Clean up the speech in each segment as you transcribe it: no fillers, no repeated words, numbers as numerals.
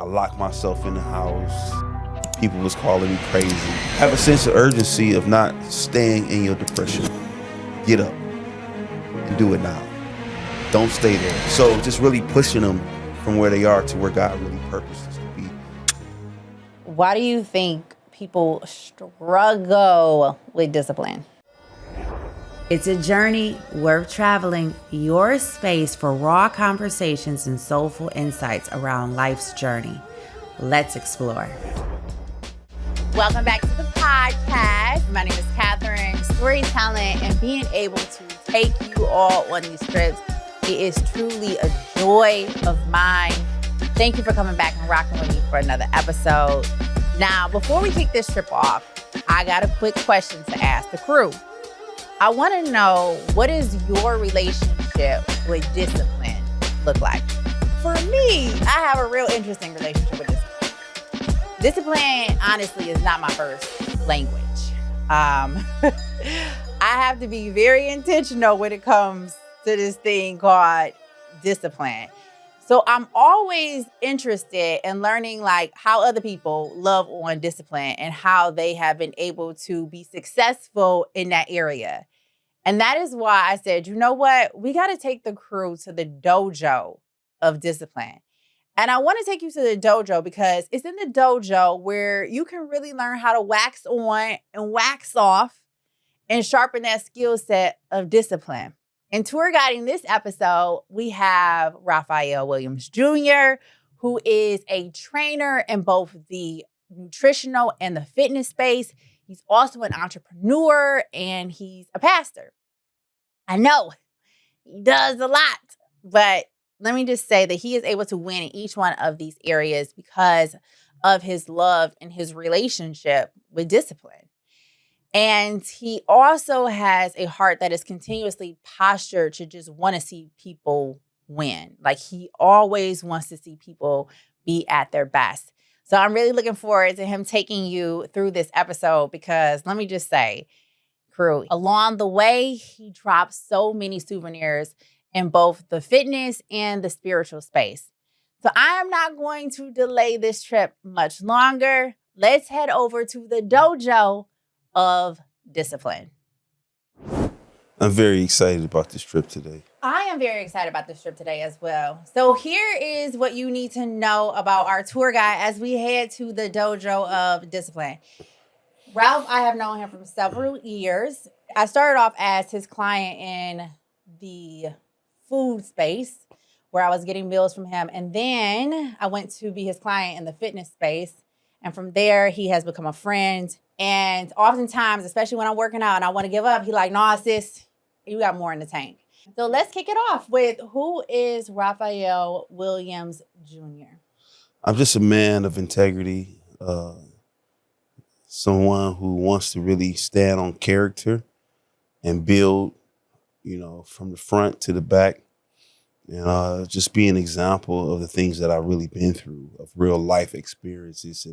I locked myself in the house. People was calling me crazy. Have a sense of urgency of not staying in your depression. Get up and do it now. Don't stay there. So just really pushing them from where they are to where God really purposes to be. Why do you think people struggle with discipline? It's a journey worth traveling, your space for raw conversations and soulful insights around life's journey. Let's explore. Welcome back to the podcast. My name is Catherine. Storytelling and being able to take you all on these trips, it is truly a joy of mine. Thank you for coming back and rocking with me for another episode. Now, before we kick this trip off, I got a quick question to ask the crew. I want to know, what is your relationship with discipline look like? For me, I have a real interesting relationship with discipline. Discipline, honestly, is not my first language. I have to be very intentional when it comes to this thing called discipline. So I'm always interested in learning like how other people love on discipline and how they have been able to be successful in that area. And that is why I said, you know what? We got to take the crew to the Dojo of Discipline. And I want to take you to the dojo because it's in the dojo where you can really learn how to wax on and wax off and sharpen that skill set of discipline. And tour guiding this episode, we have Raphael Williams Jr., who is a trainer in both the nutritional and the fitness space. He's also an entrepreneur and he's a pastor. I know he does a lot, but let me just say that he is able to win in each one of these areas because of his love and his relationship with discipline. And he also has a heart that is continuously postured to just want to see people win. Like he always wants to see people be at their best. So I'm really looking forward to him taking you through this episode because let me just say, crew, along the way, he drops so many souvenirs in both the fitness and the spiritual space. So I am not going to delay this trip much longer. Let's head over to the Dojo of Discipline. I'm very excited about this trip today. I am very excited about this trip today as well. So here is what you need to know about our tour guide as we head to the Dojo of Discipline. Ralph, I have known him for several years. I started off as his client in the food space where I was getting meals from him. And then I went to be his client in the fitness space. And from there, he has become a friend. And oftentimes, especially when I'm working out and I want to give up, he's like, nah, sis, you got more in the tank. So let's kick it off with who is Raphael Williams Jr.? I'm just a man of integrity, someone who wants to really stand on character and build, from the front to the back. And just be an example of the things that I've really been through, of real life experiences,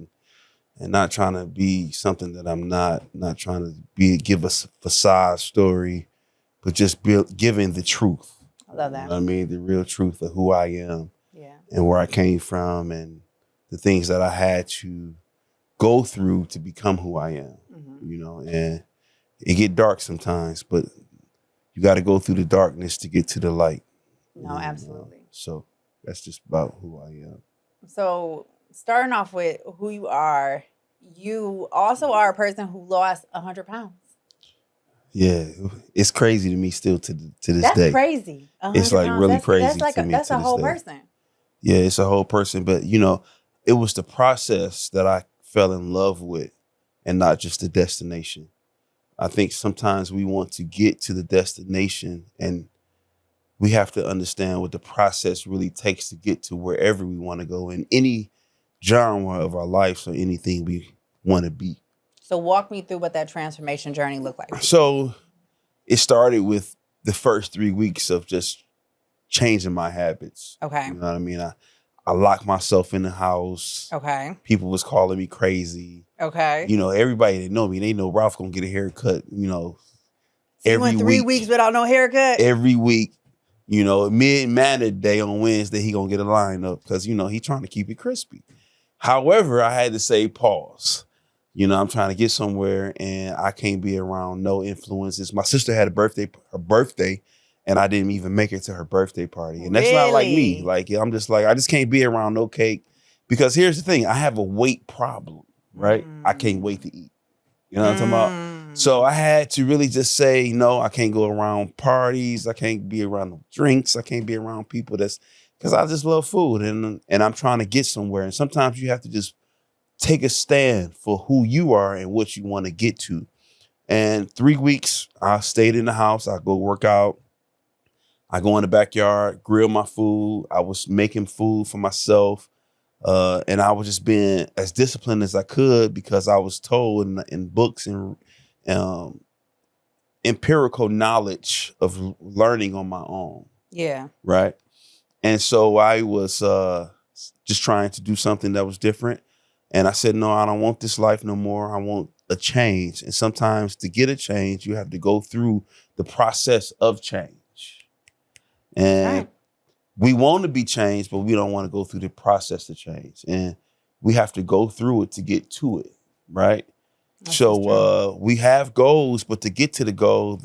and not trying to be something that I'm not trying to give a facade story, but just giving the truth. I love that. You know what I mean? The real truth of who I am, Yeah, and where I came from and the things that I had to go through to become who I am, and it get dark sometimes, but you got to go through the darkness to get to the light. No, absolutely. So that's just about who I am. So starting off with who you are also are a person who lost 100 pounds. Yeah, it's crazy to me still to this That's day. That's crazy. It's like pounds. really crazy to me. That's a whole person. Yeah, it's a whole person. But, it was the process that I fell in love with and not just the destination. I think sometimes we want to get to the destination and we have to understand what the process really takes to get to wherever we want to go in any genre of our lives or anything we want to be. So walk me through what that transformation journey looked like. So it started with the first 3 weeks of just changing my habits. Okay. You know what I mean? I locked myself in the house. Okay. People was calling me crazy. Okay. Everybody that know me, they know Ralph gonna get a haircut, So every you went 3 weeks without no haircut? Every week. Mid-manner day on Wednesday, he gonna get a line up because, he trying to keep it crispy. However, I had to say pause. You know, I'm trying to get somewhere and I can't be around no influences. My sister had her birthday, and I didn't even make it to her birthday party. And that's not like me. Like, I'm just like, I just can't be around no cake. Because here's the thing, I have a weight problem, right? I can't wait to eat. You know what I'm talking about? So I had to really just say, no, I can't go around parties. I can't be around no drinks. I can't be around people because I just love food and I'm trying to get somewhere. And sometimes you have to just take a stand for who you are and what you want to get to. And 3 weeks, I stayed in the house. I go work out. I go in the backyard, grill my food. I was making food for myself. And I was just being as disciplined as I could because I was told in books and empirical knowledge of learning on my own. Yeah. Right. And so I was just trying to do something that was different. And I said, no, I don't want this life no more. I want a change. And sometimes to get a change, you have to go through the process of change. And we want to be changed, but we don't want to go through the process to change. And we have to go through it to get to it, right? So we have goals, but to get to the goal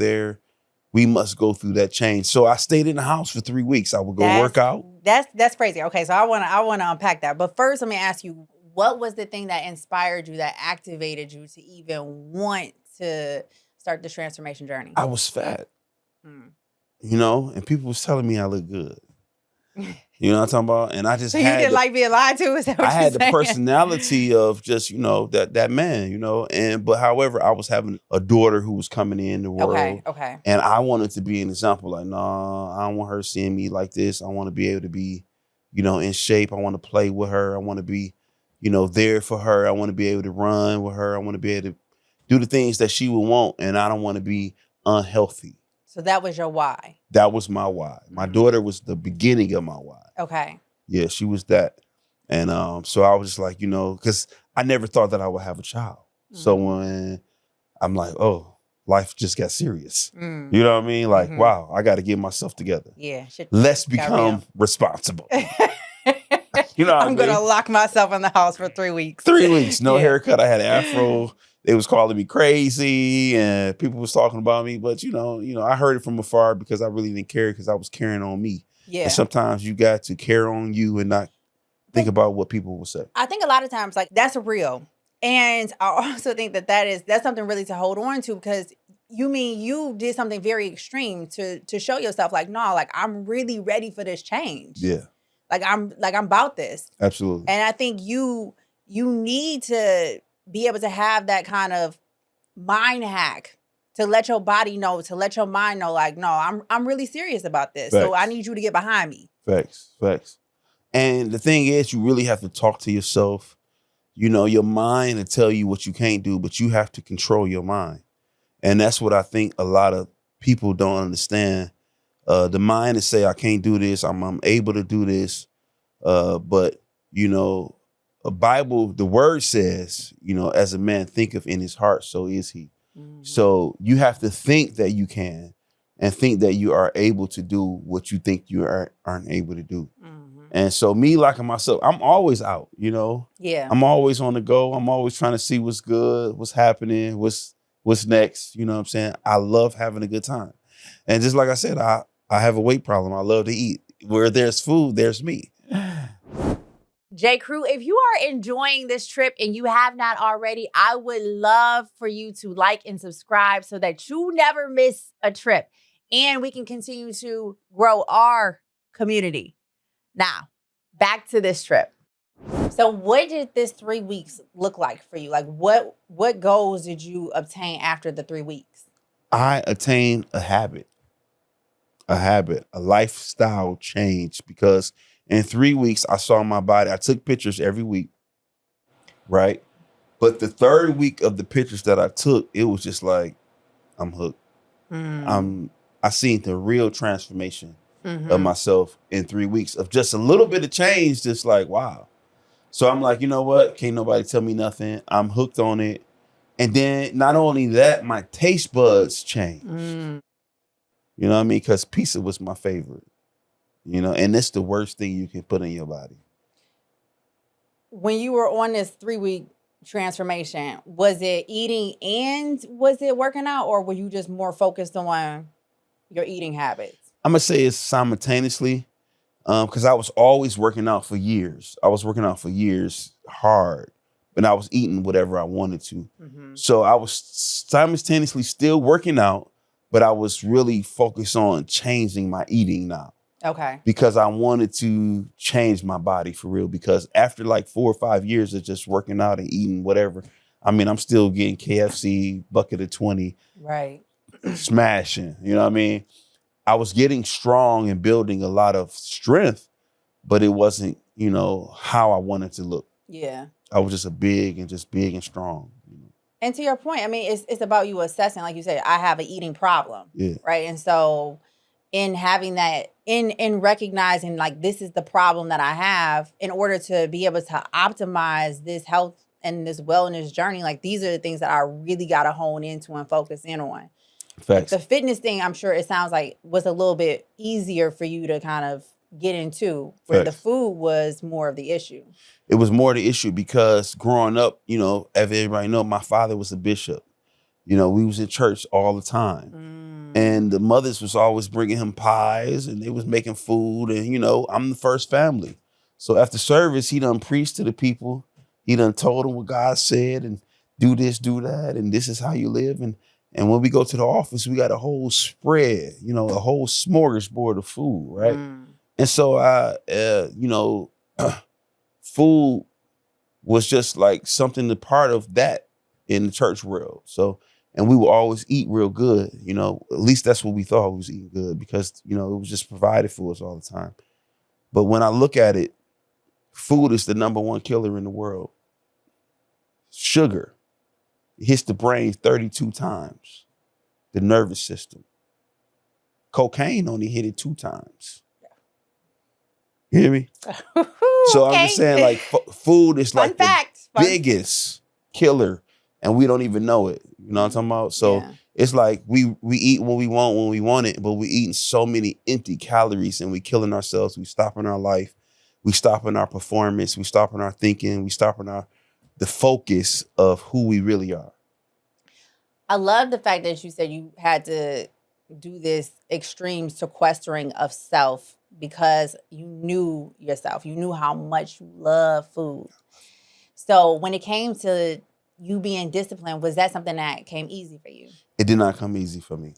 we must go through that change. So I stayed in the house for 3 weeks. I would go work out. That's crazy. Okay, so I wanna unpack that. But first, let me ask you, what was the thing that inspired you, that activated you to even want to start this transformation journey? I was fat, you know, and people was telling me I look good. You know what I'm talking about? And I just so you didn't like being lied to? Is that what I had saying? the personality of just, you know, that man, you know. But however, I was having a daughter who was coming in the world. Okay. And I wanted to be an example. Like, no, I don't want her seeing me like this. I want to be able to be, you know, in shape. I want to play with her. I want to be, you know, there for her. I want to be able to run with her. I want to be able to do the things that she would want. And I don't want to be unhealthy. So that was your why. That was my why. My daughter was the beginning of my why. Okay. Yeah, she was that. And so I was just like, you know, because I never thought that I would have a child. So when I'm like, oh, life just got serious. You know what I mean? Like, wow, I got to get myself together. Yeah. Let's become responsible. You know what I'm going to lock myself in the house for 3 weeks. 3 weeks, no haircut. I had an afro. They was calling me crazy and people was talking about me. But, you know, I heard it from afar because I really didn't care because I was carrying on me. Yeah. And sometimes you got to care on you and not think about what people will say. I think a lot of times, like, that's real. And I also think that's something really to hold on to, because you did something very extreme to show yourself, like, no, like, I'm really ready for this change. Yeah. Like I'm about this. Absolutely. And I think you need to be able to have that kind of mind hack to let your body know, to let your mind know, like, no, I'm really serious about this. Facts. So I need you to get behind me. Facts. And the thing is, you really have to talk to yourself. You know, your mind will tell you what you can't do, but you have to control your mind. And that's what I think a lot of people don't understand. The mind is say, I can't do this. I'm able to do this. But, you know, a Bible, the word says, you know, as a man thinketh in his heart, so is he. So you have to think that you can and think that you are able to do what you think you aren't able to do. And so me liking myself, I'm always out, you know. Yeah. I'm always on the go. I'm always trying to see what's good, what's happening, what's next. You know what I'm saying? I love having a good time. And just like I said, I have a weight problem. I love to eat. Where there's food, there's me. J. Crew, if you are enjoying this trip and you have not already, I would love for you to like and subscribe so that you never miss a trip and we can continue to grow our community. Now, back to this trip. So what did this 3 weeks look like for you? Like what goals did you obtain after the 3 weeks? I attained a habit, a lifestyle change, because in 3 weeks, I saw my body. I took pictures every week, right? But the third week of the pictures that I took, it was just like, I'm hooked. I seen the real transformation of myself in 3 weeks of just a little bit of change, just like, wow. So I'm like, you know what? Can't nobody tell me nothing. I'm hooked on it. And then not only that, my taste buds changed. You know what I mean? Because pizza was my favorite. You know, and it's the worst thing you can put in your body. when you were on this 3-week transformation, was it eating and was it working out, or were you just more focused on your eating habits? I'm gonna say it's simultaneously, because I was always working out for years. I was working out for years hard, and I was eating whatever I wanted to. Mm-hmm. So I was simultaneously still working out, but I was really focused on changing my eating now. Okay. Because I wanted to change my body for real. Because after like 4 or 5 years of just working out and eating whatever, I mean, I'm still getting KFC, bucket of 20, right, smashing, you know what I mean? I was getting strong and building a lot of strength, but it wasn't, how I wanted to look. Yeah. I was just big and strong. And to your point, I mean, it's about you assessing, like you said, I have an eating problem. Yeah. Right. And so in having that, in recognizing like this is the problem that I have, in order to be able to optimize this health and this wellness journey, like these are the things that I really got to hone into and focus in on. Facts. The fitness thing, I'm sure it sounds like was a little bit easier for you to kind of get into, where Facts. the food was more of the issue. It was more the issue because growing up, as everybody know, my father was a bishop. We was in church all the time. And the mothers was always bringing him pies and they was making food. And, I'm the first family. So after service, he done preached to the people. He done told them what God said and do this, do that. And this is how you live. And when we go to the office, we got a whole spread, a whole smorgasbord of food, right? And so food was just like something, a part of that in the church world. So, and we would always eat real good, at least that's what we thought, we was eating good because, it was just provided for us all the time. But when I look at it, food is the number one killer in the world. Sugar hits the brain 32 times, the nervous system. Cocaine only hit it 2 times. You hear me? So I'm just saying, like, food is like the biggest killer, and we don't even know it. You know what I'm talking about? So it's like we eat when we want it, but we eating so many empty calories, and we killing ourselves. We stopping our life. We stopping our performance. We stopping our thinking. We stopping the focus of who we really are. I love the fact that you said you had to do this extreme sequestering of self because you knew yourself. You knew how much you love food. So when it came to you being disciplined, was that something that came easy for you? It did not come easy for me.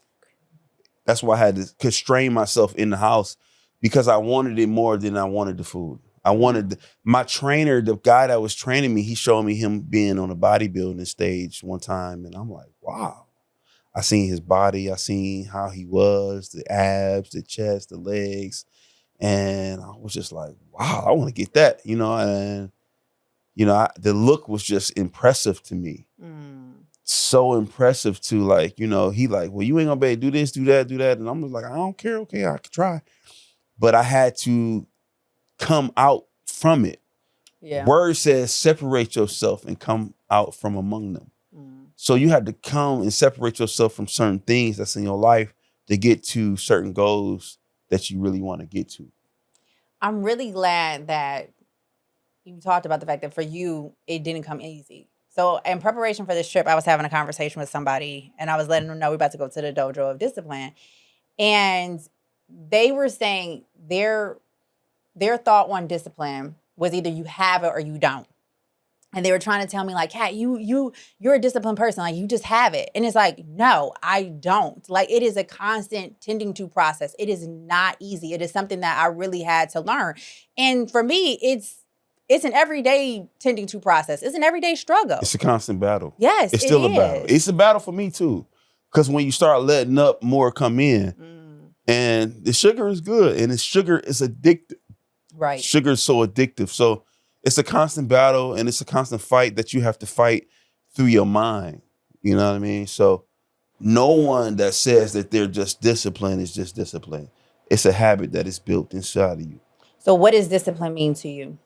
That's why I had to constrain myself in the house because I wanted it more than I wanted the food. I wanted my trainer, the guy that was training me, he showed me him being on a bodybuilding stage one time. And I'm like, wow. I seen his body. I seen how he was, the abs, the chest, the legs. And I was just like, wow, I want to get that, and, the look was just impressive to me. So impressive to like, he like, well, you ain't gonna be able to do this, do that, do that. And I'm just like, I don't care. Okay, I could try. But I had to come out from it. Yeah. Word says separate yourself and come out from among them. So you had to come and separate yourself from certain things that's in your life to get to certain goals that you really want to get to. I'm really glad that you talked about the fact that for you, it didn't come easy. So in preparation for this trip, I was having a conversation with somebody and I was letting them know we're about to go to the Dojo of Discipline. And they were saying their thought on discipline was either you have it or you don't. And they were trying to tell me like, Kat, you're a disciplined person. Like you just have it. And it's like, no, I don't. Like it is a constant tending to process. It is not easy. It is something that I really had to learn. And for me, it's an everyday tending to process. It's an everyday struggle. It's a constant battle. Yes, it's still a battle. It's a battle for me too. Because when you start letting up, more come in. And the sugar is good. And the sugar is addictive. Right. Sugar is so addictive. So it's a constant battle and it's a constant fight that you have to fight through your mind. You know what I mean? So no one that says that they're just disciplined is just disciplined. It's a habit that is built inside of you. So what does discipline mean to you?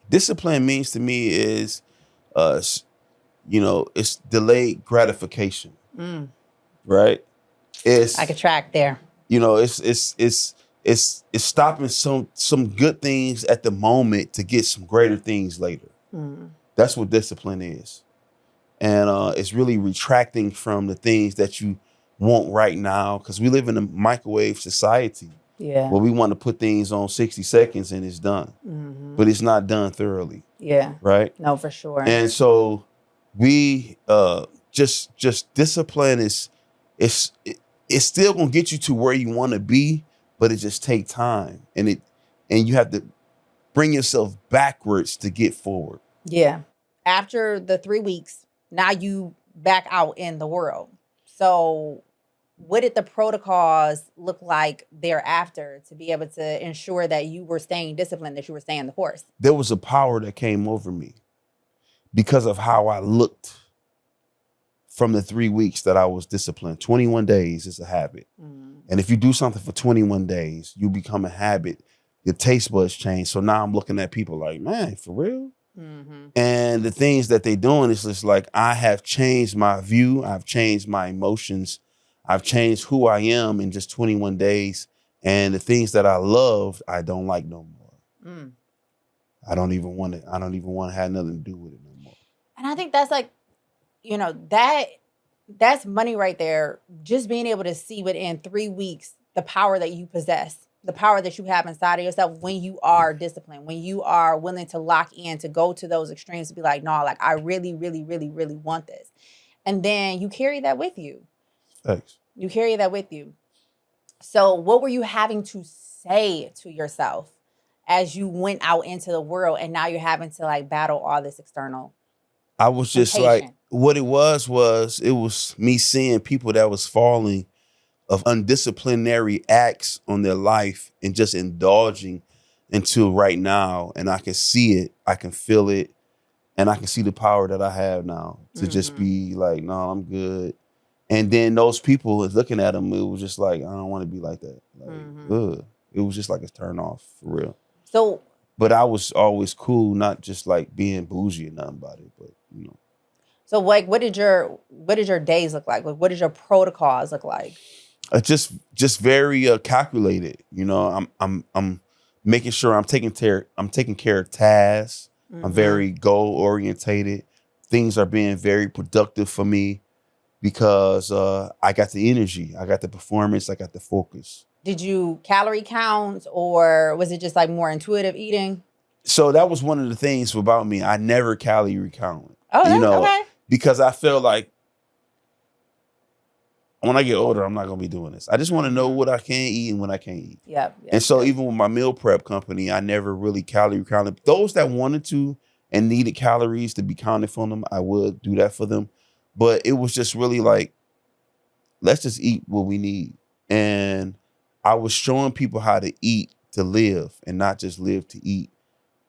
Discipline means to me is, it's delayed gratification, right? I could track there. It's stopping some good things at the moment to get some greater things later. That's what discipline is. And it's really retracting from the things that you want right now, because we live in a microwave society. Yeah. Where we want to put things on 60 seconds and it's done. But it's not done thoroughly. Yeah. Right? No, for sure. And so we just discipline it's still gonna get you to where you want to be, but it just take time. And you have to bring yourself backwards to get forward. Yeah. After the 3 weeks, now you back out in the world. So what did the protocols look like thereafter to be able to ensure that you were staying disciplined, that you were staying the course? There was a power that came over me because of how I looked from the 3 weeks that I was disciplined. 21 days is a habit. And if you do something for 21 days, you become a habit. Your taste buds change. So now I'm looking at people like, man, for real? And the things that they're doing is just like, I have changed my view. I've changed my emotions. I've changed who I am in just 21 days. And the things that I loved, I don't like no more. I don't even want to have nothing to do with it no more. And I think that's like, that's money right there. Just being able to see within 3 weeks the power that you possess, the power that you have inside of yourself when you are disciplined, when you are willing to lock in, to go to those extremes, to be like, no, like I really, really, really, really want this. And then you carry that with you. Thanks. You carry that with you. So what were you having to say to yourself as you went out into the world and now you're having to like battle all this external? I was just temptation? like, what it was me seeing people that was falling of undisciplinary acts on their life and just indulging into right now. And I can see it, I can feel it, and I can see the power that I have now to just be like, no, I'm good. And then those people is looking at them, it was just like, I don't want to be like that. Like, it was just like a turn off for real. So, but I was always cool, not just like being bougie or nothing about it, but So like, what did your days look like? Like, what did your protocols look like? Just very calculated. I'm making sure I'm taking care of tasks. I'm very goal orientated. Things are being very productive for me because I got the energy, I got the performance, I got the focus. Did you calorie count, or was it just like more intuitive eating? So that was one of the things about me. I never calorie counted. Oh, okay. Because I feel like when I get older, I'm not going to be doing this. I just want to know what I can eat and when I can't eat. Yep. And so even with my meal prep company, I never really calorie counted. Those that wanted to and needed calories to be counted for them, I would do that for them. But it was just really like, let's just eat what we need. And I was showing people how to eat to live and not just live to eat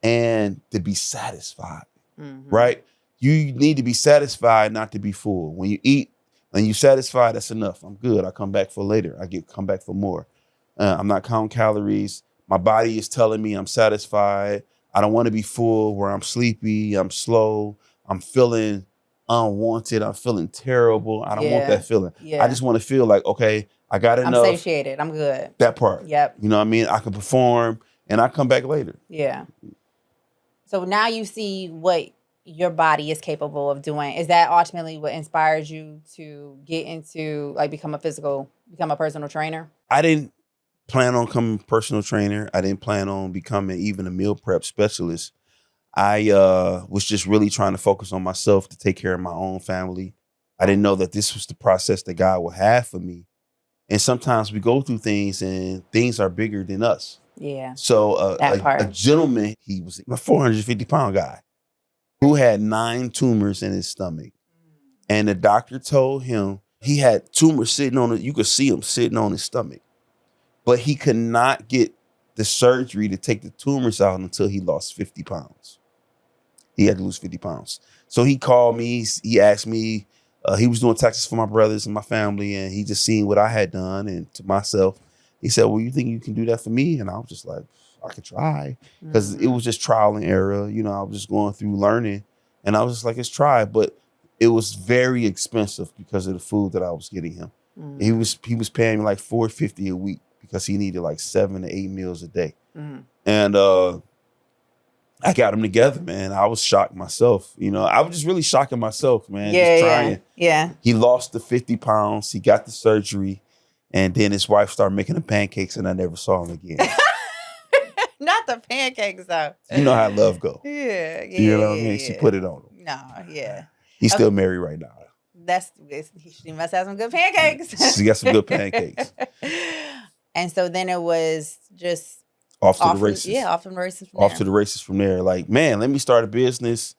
and to be satisfied, right? You need to be satisfied, not to be full. When you eat and you satisfied, that's enough. I'm good. I come back for later. Come back for more. I'm not counting calories. My body is telling me I'm satisfied. I don't want to be full where I'm sleepy. I'm slow. I'm feeling unwanted. I'm feeling terrible. I don't want that feeling. Yeah. I just want to feel like, okay, I got enough. I'm satiated. I'm good. That part. Yep. You know what I mean? I can perform and I come back later. Yeah. So now you see what your body is capable of doing. Is that ultimately what inspires you to get into, like, become a personal trainer? I didn't plan on becoming a personal trainer. I didn't plan on becoming even a meal prep specialist. I was just really trying to focus on myself to take care of my own family. I didn't know that this was the process that God would have for me. And sometimes we go through things and things are bigger than us. Yeah. So a gentleman, he was a 450-pound guy who had 9 tumors in his stomach. And the doctor told him he had tumors sitting on it. You could see him sitting on his stomach. But he could not get the surgery to take the tumors out until he lost 50 pounds. He had to lose 50 pounds. So he called me. He asked me, he was doing taxes for my brothers and my family, and he just seen what I had done. And to myself, he said, well, you think you can do that for me? And I was just like, I could try. Because it was just trial and error. I was just going through learning. And I was just like, let's try. But it was very expensive because of the food that I was getting him. He was paying me like $450 a week because he needed like 7 to 8 meals a day. And I got him together, man. I was shocked myself. I was just really shocking myself, man. Yeah, just trying. Yeah. He lost the 50 pounds. He got the surgery. And then his wife started making the pancakes, and I never saw him again. Not the pancakes, though. You know how love go. Yeah. You know what I mean? She put it on him. No, yeah. He's still married right now. She must have some good pancakes. She got some good pancakes. And so then it was just off to the races. Yeah, off to the races from off there. to the races from there. Like, man, let me start a business.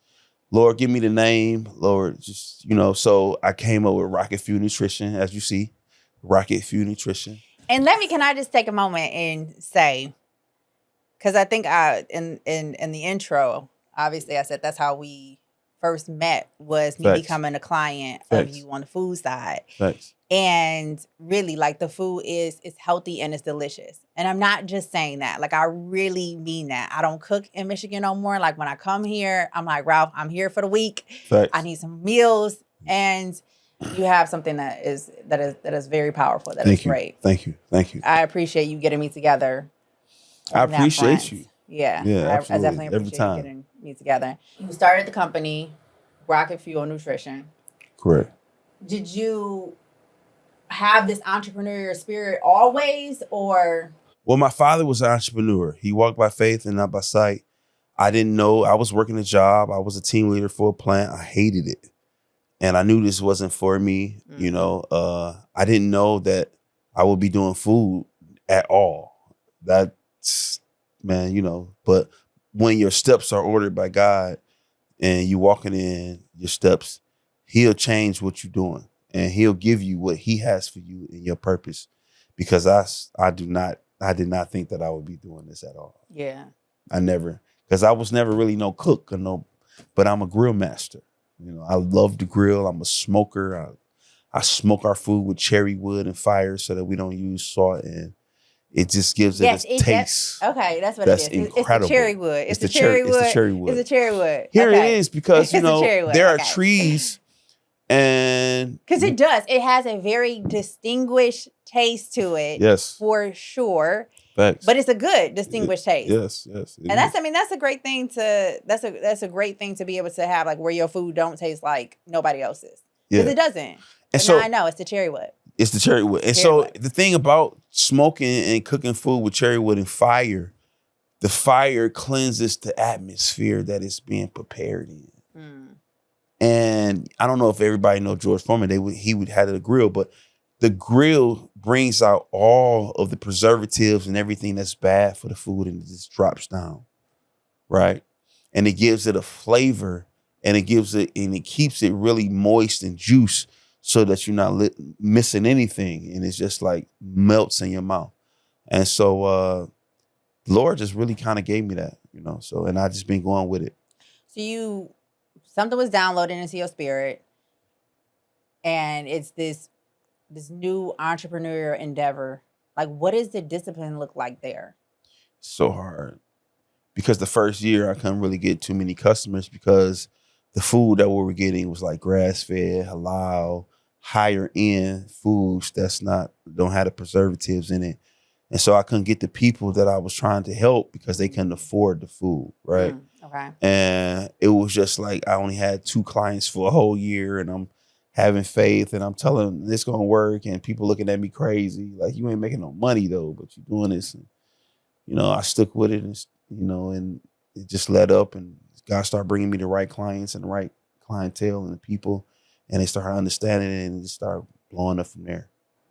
Lord, give me the name. Lord, just, so I came up with Rocket Fuel Nutrition, as you see. Rocket Fuel Nutrition. And can I just take a moment and say, because I think in the intro, obviously I said that's how we first met, was me Facts. becoming a client Facts. of you on the food side. Thanks. And really, like, the food is healthy and it's delicious. And I'm not just saying that. Like, I really mean that. I don't cook in Michigan no more. Like, when I come here, I'm like, Ralph, I'm here for the week. Facts. I need some meals. And you have something that is very powerful. That's great. Thank you. I appreciate you getting me together. I appreciate you. Yeah. Yeah, I definitely appreciate you getting me together. You started the company, Rocket Fuel Nutrition. Correct. Did you have this entrepreneurial spirit always, or? Well, my father was an entrepreneur. He walked by faith and not by sight. I didn't know. I was working a job. I was a team leader for a plant. I hated it. And I knew this wasn't for me. Mm-hmm. I didn't know that I would be doing food at all. That's, man, but when your steps are ordered by God and you walking in your steps, he'll change what you're doing and he'll give you what he has for you in your purpose. Because I did not think that I would be doing this at all. Yeah. Because I was never really no cook but I'm a grill master. I love to grill. I'm a smoker. I smoke our food with cherry wood and fire so that we don't use salt, and it just gives it a taste. Okay, that's what that's it is. Incredible. It's the cherry wood. It's the cherry wood. It's the cherry wood. Here it is, because there are Okay. trees, and because it does. It has a very distinguished taste to it. Yes, for sure. Facts. But it's a good distinguished taste. Yes. And that's a great thing that's a great thing to be able to have, like, where your food don't taste like nobody else's. Because it doesn't. And so now I know it's the cherry wood. It's the cherry wood. And so the thing about smoking and cooking food with cherry wood and fire, the fire cleanses the atmosphere that it's being prepared in. And I don't know if everybody know George Foreman. He would have a grill, but the grill brings out all of the preservatives and everything that's bad for the food, and it just drops down, right? And it gives it a flavor, and it keeps it really moist and juice, so that you're not missing anything, and it's just like melts in your mouth. And so the Lord just really kind of gave me that, So, and I just been going with it. So something was downloaded into your spirit, and it's this new entrepreneurial endeavor. Like, what does the discipline look like there? So hard, because the first year I couldn't really get too many customers because the food that we were getting was like grass-fed, halal, higher end foods don't have the preservatives in it. And so I couldn't get the people that I was trying to help because they couldn't afford the food, right? Okay. And it was just like I only had 2 clients for a whole year, and I'm having faith, and I'm telling them it's gonna work, and people looking at me crazy, like, you ain't making no money though, but you're doing this. And I stuck with it, and and it just led up, and God started bringing me the right clients and the right clientele and the people, and they started understanding it, and it just started blowing up from there.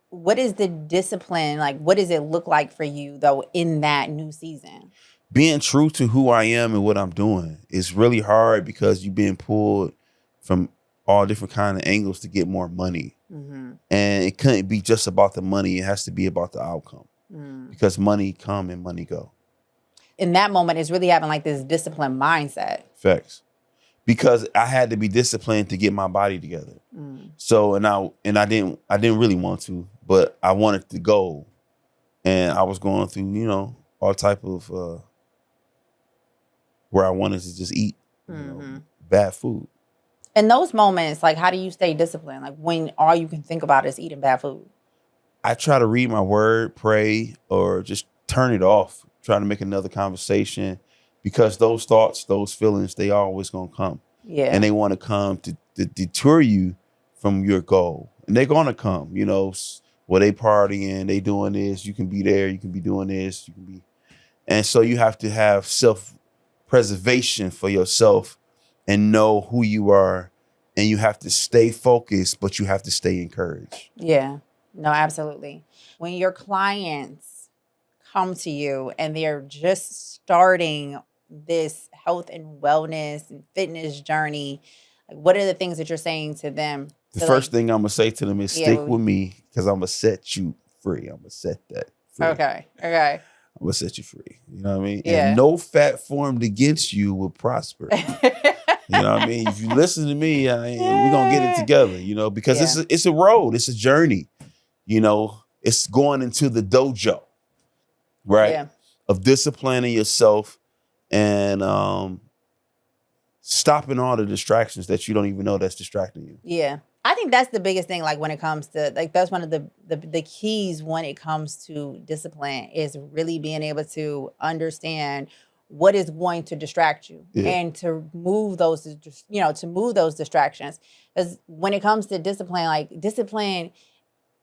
What is the discipline like? What does it look like for you though in that new season? Being true to who I am and what I'm doing is really hard, because you're being pulled from all different kind of angles to get more money. Mm-hmm. And it couldn't be just about the money. It has to be about the outcome, because money come and money go. In that moment, it's really having like this disciplined mindset. Facts. Because I had to be disciplined to get my body together. So, and I didn't really want to, but I wanted to go, and I was going through, all type of, where I wanted to just eat, bad food. In those moments, like, how do you stay disciplined? Like, when all you can think about is eating bad food? I try to read my word, pray, or just turn it off, try to make another conversation, because those thoughts, those feelings, they always gonna come. Yeah. And they want to come to deter you from your goal. And they're gonna come, you know, where they partying, they doing this, you can be there, you can be doing this, you can be. And so you have to have self-preservation for yourself and know who you are. And you have to stay focused, but you have to stay encouraged. Yeah, no, absolutely. When your clients come to you and they're just starting this health and wellness and fitness journey, like what are the things that you're saying to them? The first thing I'm going to say to them is stick with me because I'm going to set you free. I'm going to set that free. Okay. I'm going to set you free. You know what I mean? Yeah. And no fat formed against you will prosper. You know what I mean? If you listen to me, we're going to get it together, you know, because it's a road. It's a journey. You know, it's going into the dojo, right? Yeah. Of disciplining yourself and stopping all the distractions that you don't even know that's distracting you. Yeah. I think that's the biggest thing, like when it comes to, like, that's one of the keys when it comes to discipline is really being able to understand what is going to distract you and to move those, distractions. Because when it comes to discipline,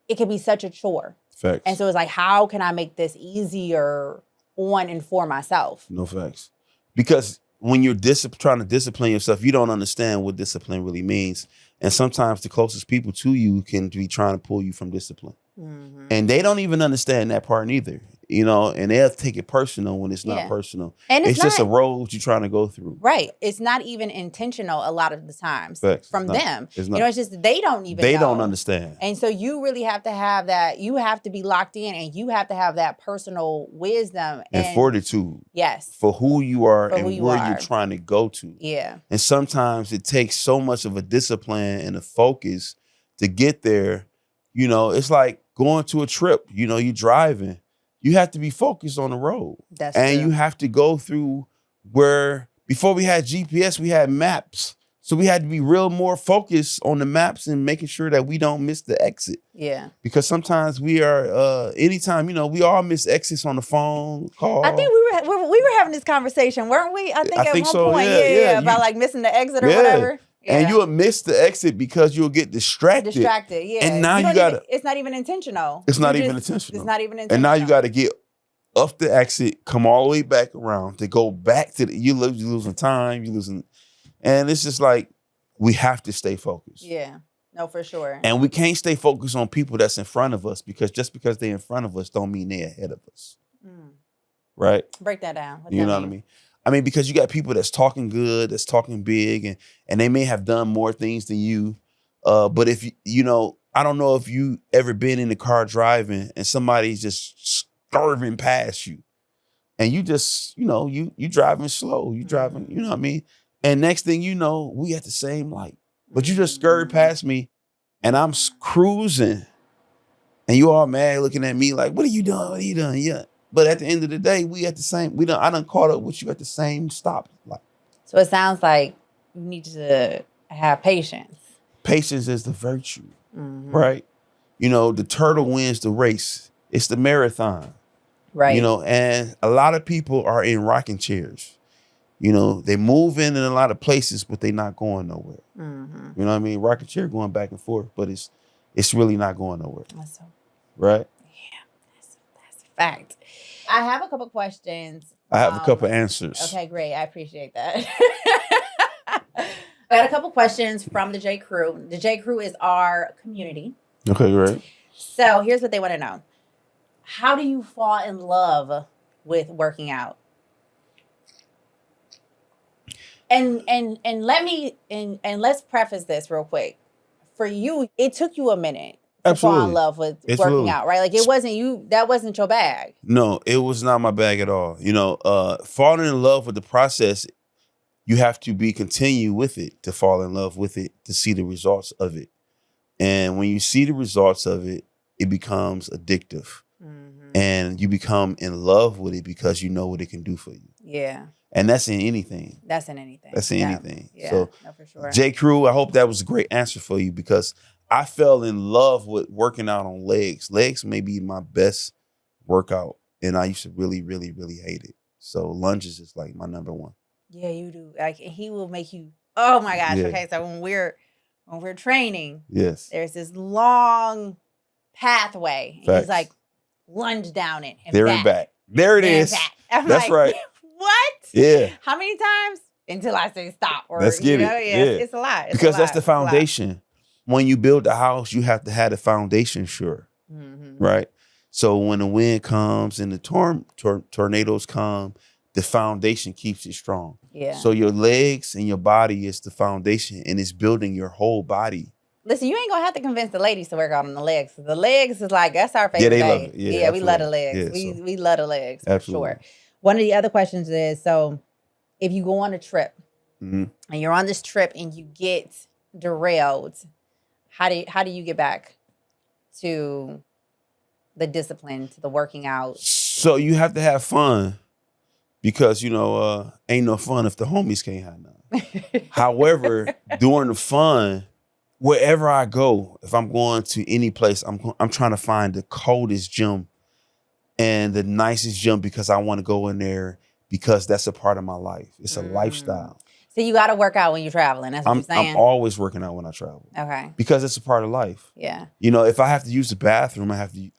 it can be such a chore. Facts. And so it's like, how can I make this easier on and for myself? No facts. Because when you're trying to discipline yourself, you don't understand what discipline really means. And sometimes the closest people to you can be trying to pull you from discipline. Mm-hmm. And they don't even understand that part either, you know, and they'll take it personal when it's not personal. And it's just a road you're trying to go through. Right. It's not even intentional a lot of the times from them. It's not. You know, it's just they don't even know. They don't understand. And so you really have to have that. You have to be locked in and you have to have that personal wisdom. And fortitude. Yes. For who you are and where you're trying to go to. Yeah. And sometimes it takes so much of a discipline and a focus to get there. You know, it's like going to a trip, you know, you're driving. You have to be focused on the road. That's and true. You have to go through where before we had GPS, we had maps. So we had to be real more focused on the maps and making sure that we don't miss the exit. Yeah. Because sometimes we are, anytime, you know, we all miss exits on the phone call. I think we were having this conversation, weren't we? I think at one point, about like missing the exit or whatever. Yeah. And you'll miss the exit because you'll get distracted. Yeah. And now you gotta. It's not even intentional. It's not even intentional. It's not even intentional. And now you gotta get off the exit, come all the way back around to go back to you're losing time, and it's just like we have to stay focused. Yeah. No, for sure. And we can't stay focused on people that's in front of us because just because they're in front of us don't mean they're ahead of us. Right? Break that down. You know what I mean? I mean, because you got people that's talking good, that's talking big, and they may have done more things than you. But if you know, I don't know if you ever been in the car driving and somebody's just starving past you, and you just, you know, you driving slow, you driving, you know what I mean? And next thing you know, we at the same light, but you just scurried past me, and I'm cruising, and you all mad looking at me like, "What are you doing? What are you doing?" Yeah. But at the end of the day, we at the same. I done caught up with you at the same stop. Like, so it sounds like you need to have patience. Patience is the virtue, right? You know, the turtle wins the race. It's the marathon, right? You know, and a lot of people are in rocking chairs. You know, they move in a lot of places, but they're not going nowhere. You know what I mean? Rocking chair going back and forth, but it's really not going nowhere. That's so, right? Yeah, that's a fact. I have a couple questions. I have a couple answers. Okay, great. I appreciate that. I got a couple questions from the J Crew. The J Crew is our community. Okay, great. So here's what they want to know. How do you fall in love with working out? And let's preface this real quick. For you, it took you a minute. Fall in love with working out, right? Like it wasn't you, that wasn't your bag. No, it was not my bag at all. You know, falling in love with the process, you have to continue with it to fall in love with it, to see the results of it. And when you see the results of it, it becomes addictive. And you become in love with it because you know what it can do for you. Yeah. And that's in anything. That's in anything. Yeah, so, no, for sure. J. Crew, I hope that was a great answer for you because I fell in love with working out on legs. Legs may be my best workout, and I used to really, really, really hate it. So lunges is like my number one. Yeah, you do. Like he will make you. Oh my gosh. Yeah. Okay, so when we're training, Yes. there's this long pathway. And he's Facts. like lunge down it and There back. and back. There it There and is. back. I'm That's like, right. What? Yeah. How many times until I say stop? Or Let's get it. Yeah, Yeah. it's a lot. It's a Because lot. that's the It's a lot. foundation. When you build a house, you have to have the foundation sure, right? So when the wind comes and the tornadoes come, the foundation keeps it strong. Yeah. So your legs and your body is the foundation, and it's building your whole body. Listen, you ain't gonna have to convince the ladies to work out on the legs. The legs is like, that's our favorite they day. love it. Yeah, we love the absolutely. legs. Yeah, we love the legs for absolutely. sure. One of the other questions is, so if you go on a trip Mhm. and you're on this trip and you get derailed, how do you get back to the discipline, to the working out? So you have to have fun because, ain't no fun if the homies can't have none. However, during the fun, wherever I go, if I'm going to any place, I'm trying to find the coldest gym and the nicest gym because I want to go in there because that's a part of my life. It's a lifestyle. So you got to work out when you're traveling. That's what you're saying? I'm always working out when I travel. Okay. Because it's a part of life. Yeah. If I have to use the bathroom, I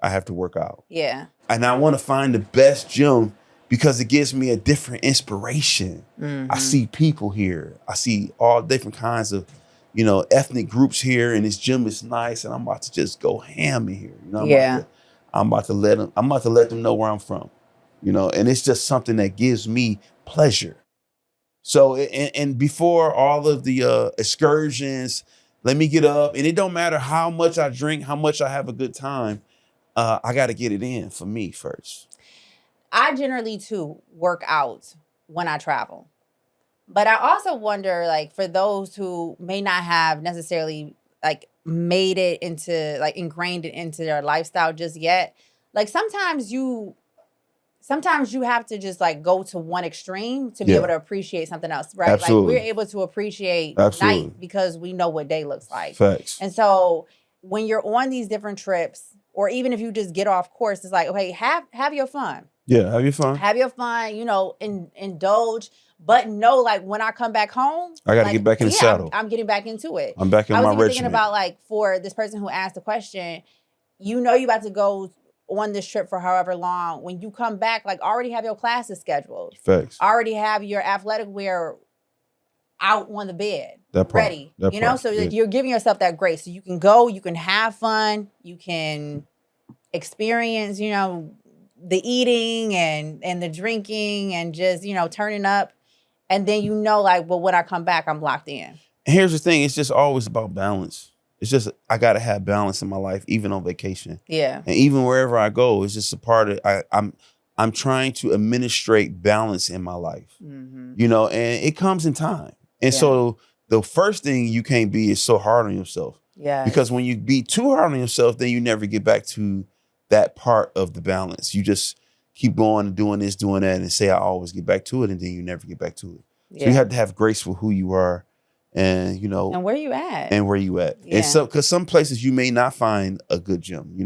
have to work out. Yeah. And I want to find the best gym because it gives me a different inspiration. I see people here. I see all different kinds of, ethnic groups here, and this gym is nice, and I'm about to just go ham in here. I'm about to let them know where I'm from. And it's just something that gives me pleasure. So, and before all of the excursions, let me get up, and it don't matter how much I drink, how much I have a good time. I got to get it in for me first. I generally too work out when I travel. But I also wonder, like, for those who may not have necessarily like made it into, like, ingrained it into their lifestyle just yet, like sometimes you have to just like go to one extreme to be able to appreciate something else, right? Absolutely. Like we're able to appreciate Absolutely. night because we know what day looks like. Facts. And so when you're on these different trips, or even if you just get off course, it's like, okay, have your fun. Yeah, have your fun. Have your fun, indulge. But no, like when I come back home, I got to get back in the saddle. I'm getting back into it. I'm back in my I was regiment. even thinking about, like, for this person who asked the question, you about to go on this trip for however long. When you come back, like, already have your classes scheduled. Facts. Already have your athletic wear out on the bed, That part, ready. that part, So yeah. you're giving yourself that grace. So you can go, you can have fun, you can experience, the eating and the drinking and just, turning up. And then like, well, when I come back, I'm locked in. And here's the thing. It's just always about balance. It's just, I got to have balance in my life, even on vacation. Yeah. And even wherever I go, it's just a part of, I'm trying to administrate balance in my life, and it comes in time. And so the first thing you can't be is so hard on yourself. Yeah. Because when you be too hard on yourself, then you never get back to that part of the balance. You just keep going and doing this, doing that, and say, I always get back to it, and then you never get back to it. Yeah. So you have to have grace for who you are and, and where you at. Yeah. And so, because some places you may not find a good gym,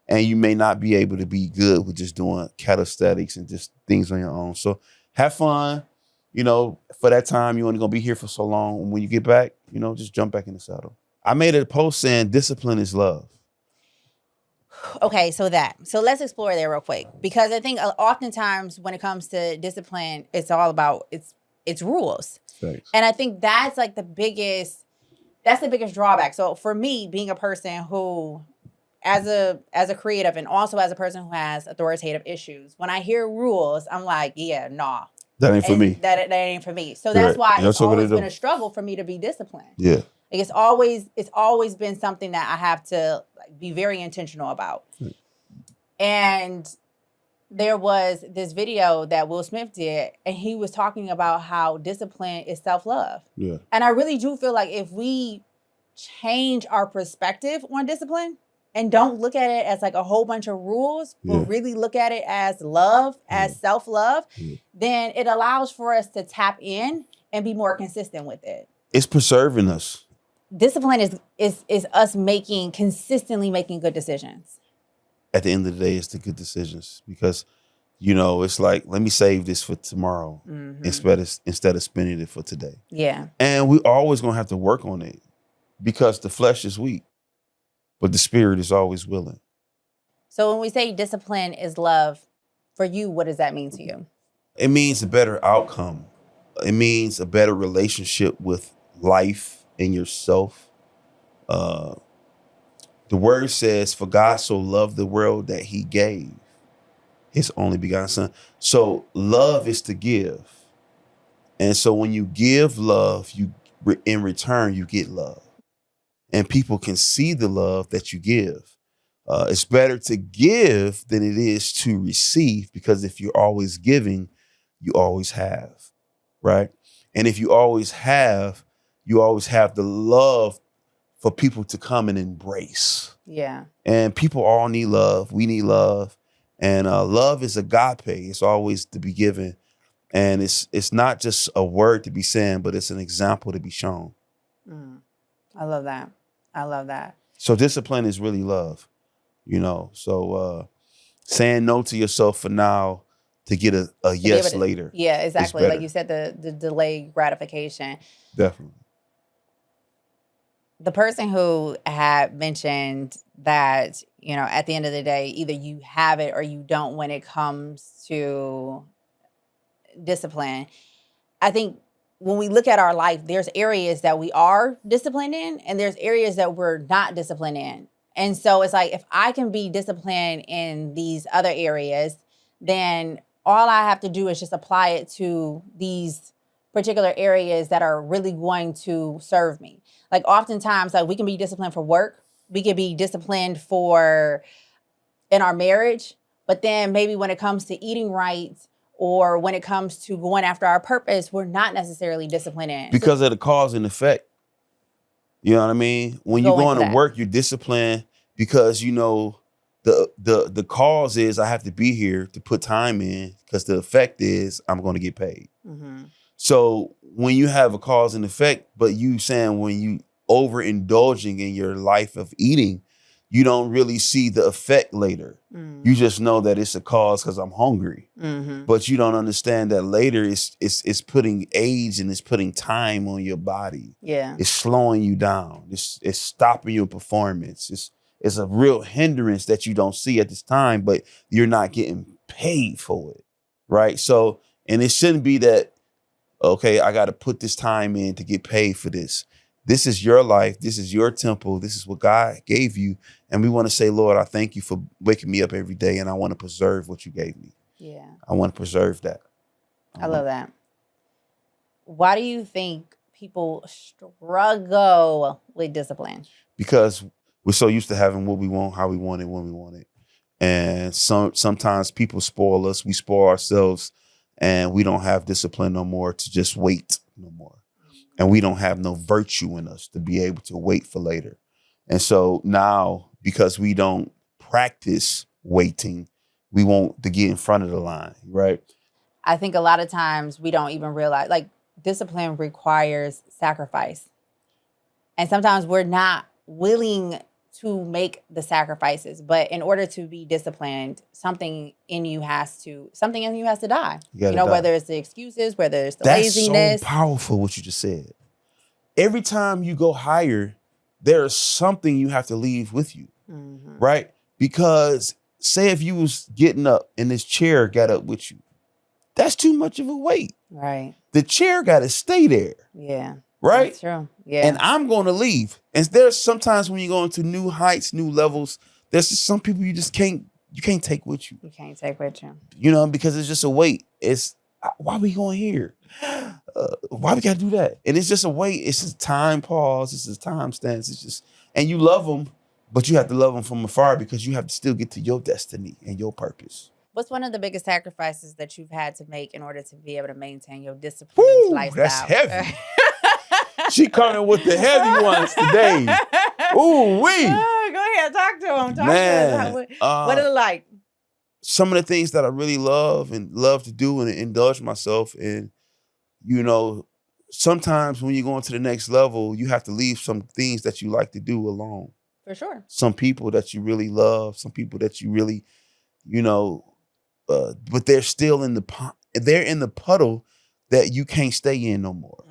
and you may not be able to be good with just doing calisthenics and just things on your own. So have fun, for that time, you're only going to be here for so long. And when you get back, just jump back in the saddle. I made a post saying discipline is love. Okay, so let's explore there real quick, because I think oftentimes when it comes to discipline, it's all about it's rules. Thanks. And I think that's like the biggest drawback. So for me, being a person who, as a creative and also as a person who has authoritative issues, when I hear rules, I'm like, yeah, nah. That ain't for me. That ain't for me. So that's why it's always been a struggle for me to be disciplined. Yeah. Like it's always been something that I have to be very intentional about. And there was this video that Will Smith did, and he was talking about how discipline is self-love. Yeah. And I really do feel like if we change our perspective on discipline and don't look at it as like a whole bunch of rules, but really look at it as love, as self-love, then it allows for us to tap in and be more consistent with it. It's preserving us. Discipline is us consistently making good decisions. At the end of the day, it's the good decisions, because It's like, let me save this for tomorrow instead of spending it for today. Yeah. And we always going to have to work on it because the flesh is weak, but the spirit is always willing. So when we say discipline is love, for you, what does that mean to you? It means a better outcome. It means a better relationship with life and yourself. The word says, for God so loved the world that he gave his only begotten son. So love is to give. And so when you give love, in return, you get love. And people can see the love that you give. It's better to give than it is to receive, because if you're always giving, you always have, right? And if you always have the love for people to come and embrace. Yeah. And people all need love. We need love. And love is agape. It's always to be given. And it's not just a word to be said, but it's an example to be shown. I love that. I love that. So discipline is really love, So saying no to yourself for now to get a yes later. Yeah, exactly. Like you said, the delayed gratification. Definitely. The person who had mentioned that, at the end of the day, either you have it or you don't when it comes to discipline. I think when we look at our life, there's areas that we are disciplined in and there's areas that we're not disciplined in. And so it's like, if I can be disciplined in these other areas, then all I have to do is just apply it to these particular areas that are really going to serve me. Like oftentimes, like we can be disciplined for work. We can be disciplined in our marriage. But then maybe when it comes to eating right, or when it comes to going after our purpose, we're not necessarily disciplined in. Because of the cause and effect. You know what I mean? When you're going to work, you're disciplined because the cause is I have to be here to put time in, because the effect is I'm going to get paid. Mm-hmm. So when you have a cause and effect, but you saying when you overindulging in your life of eating, you don't really see the effect later. Mm. You just know that it's a cause because I'm hungry. Mm-hmm. But you don't understand that later it's putting age and it's putting time on your body. Yeah. It's slowing you down. It's stopping your performance. It's a real hindrance that you don't see at this time, but you're not getting paid for it. Right? So, and it shouldn't be that, okay, I got to put this time in to get paid for this. This is your life. This is your temple. This is what God gave you. And we want to say, Lord, I thank you for waking me up every day, and I want to preserve what you gave me. Yeah. I want to preserve that. I love that. Why do you think people struggle with discipline? Because we're so used to having what we want, how we want it, when we want it. And sometimes people spoil us. We spoil ourselves, and we don't have discipline no more to just wait no more. And we don't have no virtue in us to be able to wait for later. And so now, because we don't practice waiting, we want to get in front of the line, right? I think a lot of times we don't even realize, like, discipline requires sacrifice. And sometimes we're not willing to make the sacrifices. But in order to be disciplined, something in you has to die. Die. Whether it's the excuses, whether it's the laziness. That's so powerful what you just said. Every time you go higher, there's something you have to leave with you, right? Because say if you was getting up and this chair got up with you, that's too much of a weight. Right. The chair got to stay there. Yeah. Right? That's true. Yeah. And I'm going to leave. And there's sometimes when you go into new heights, new levels, there's just some people you can't take with you. You can't take with you. Because it's just a weight. It's, why we going here? Why we got to do that? And it's just a weight. It's just time pause. It's just time stance. It's just, and you love them, but you have to love them from afar because you have to still get to your destiny and your purpose. What's one of the biggest sacrifices that you've had to make in order to be able to maintain your disciplined lifestyle? That's heavy. She coming with the heavy ones today. Ooh, wee. Go ahead, talk to him. What is it like? Some of the things that I really love to do and indulge myself in, sometimes when you go into the next level, you have to leave some things that you like to do alone. For sure. Some people that you really love, some people that you really, but they're still in they're in the puddle that you can't stay in no more.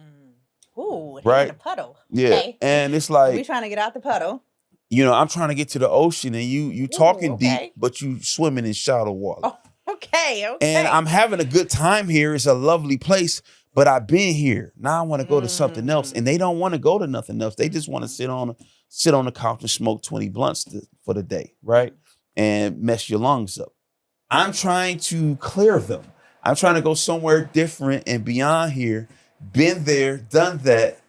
Ooh, right? In the puddle. Yeah, okay. and it's like we trying to get out the puddle. I'm trying to get to the ocean, and you talking deep, but you swimming in shallow water. Oh, okay. And I'm having a good time here. It's a lovely place, but I've been here. Now I want to go to something else, and they don't want to go to nothing else. They just want to sit on the couch and smoke 20 blunts for the day, right? And mess your lungs up. I'm trying to clear them. I'm trying to go somewhere different and beyond here. Been there, done that.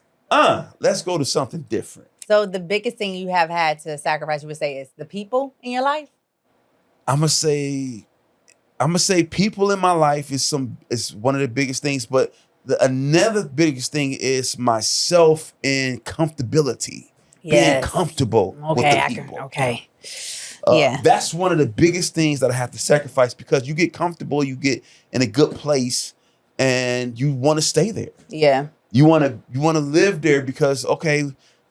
Let's go to something different. So the biggest thing you have had to sacrifice, you would say, is the people in your life? I'm gonna say people in my life is one of the biggest things, but another biggest thing is myself and comfortability. Being comfortable with the people. That's one of the biggest things that I have to sacrifice, because you get comfortable, you get in a good place, and you want to stay there. Yeah. You want to live there because, okay,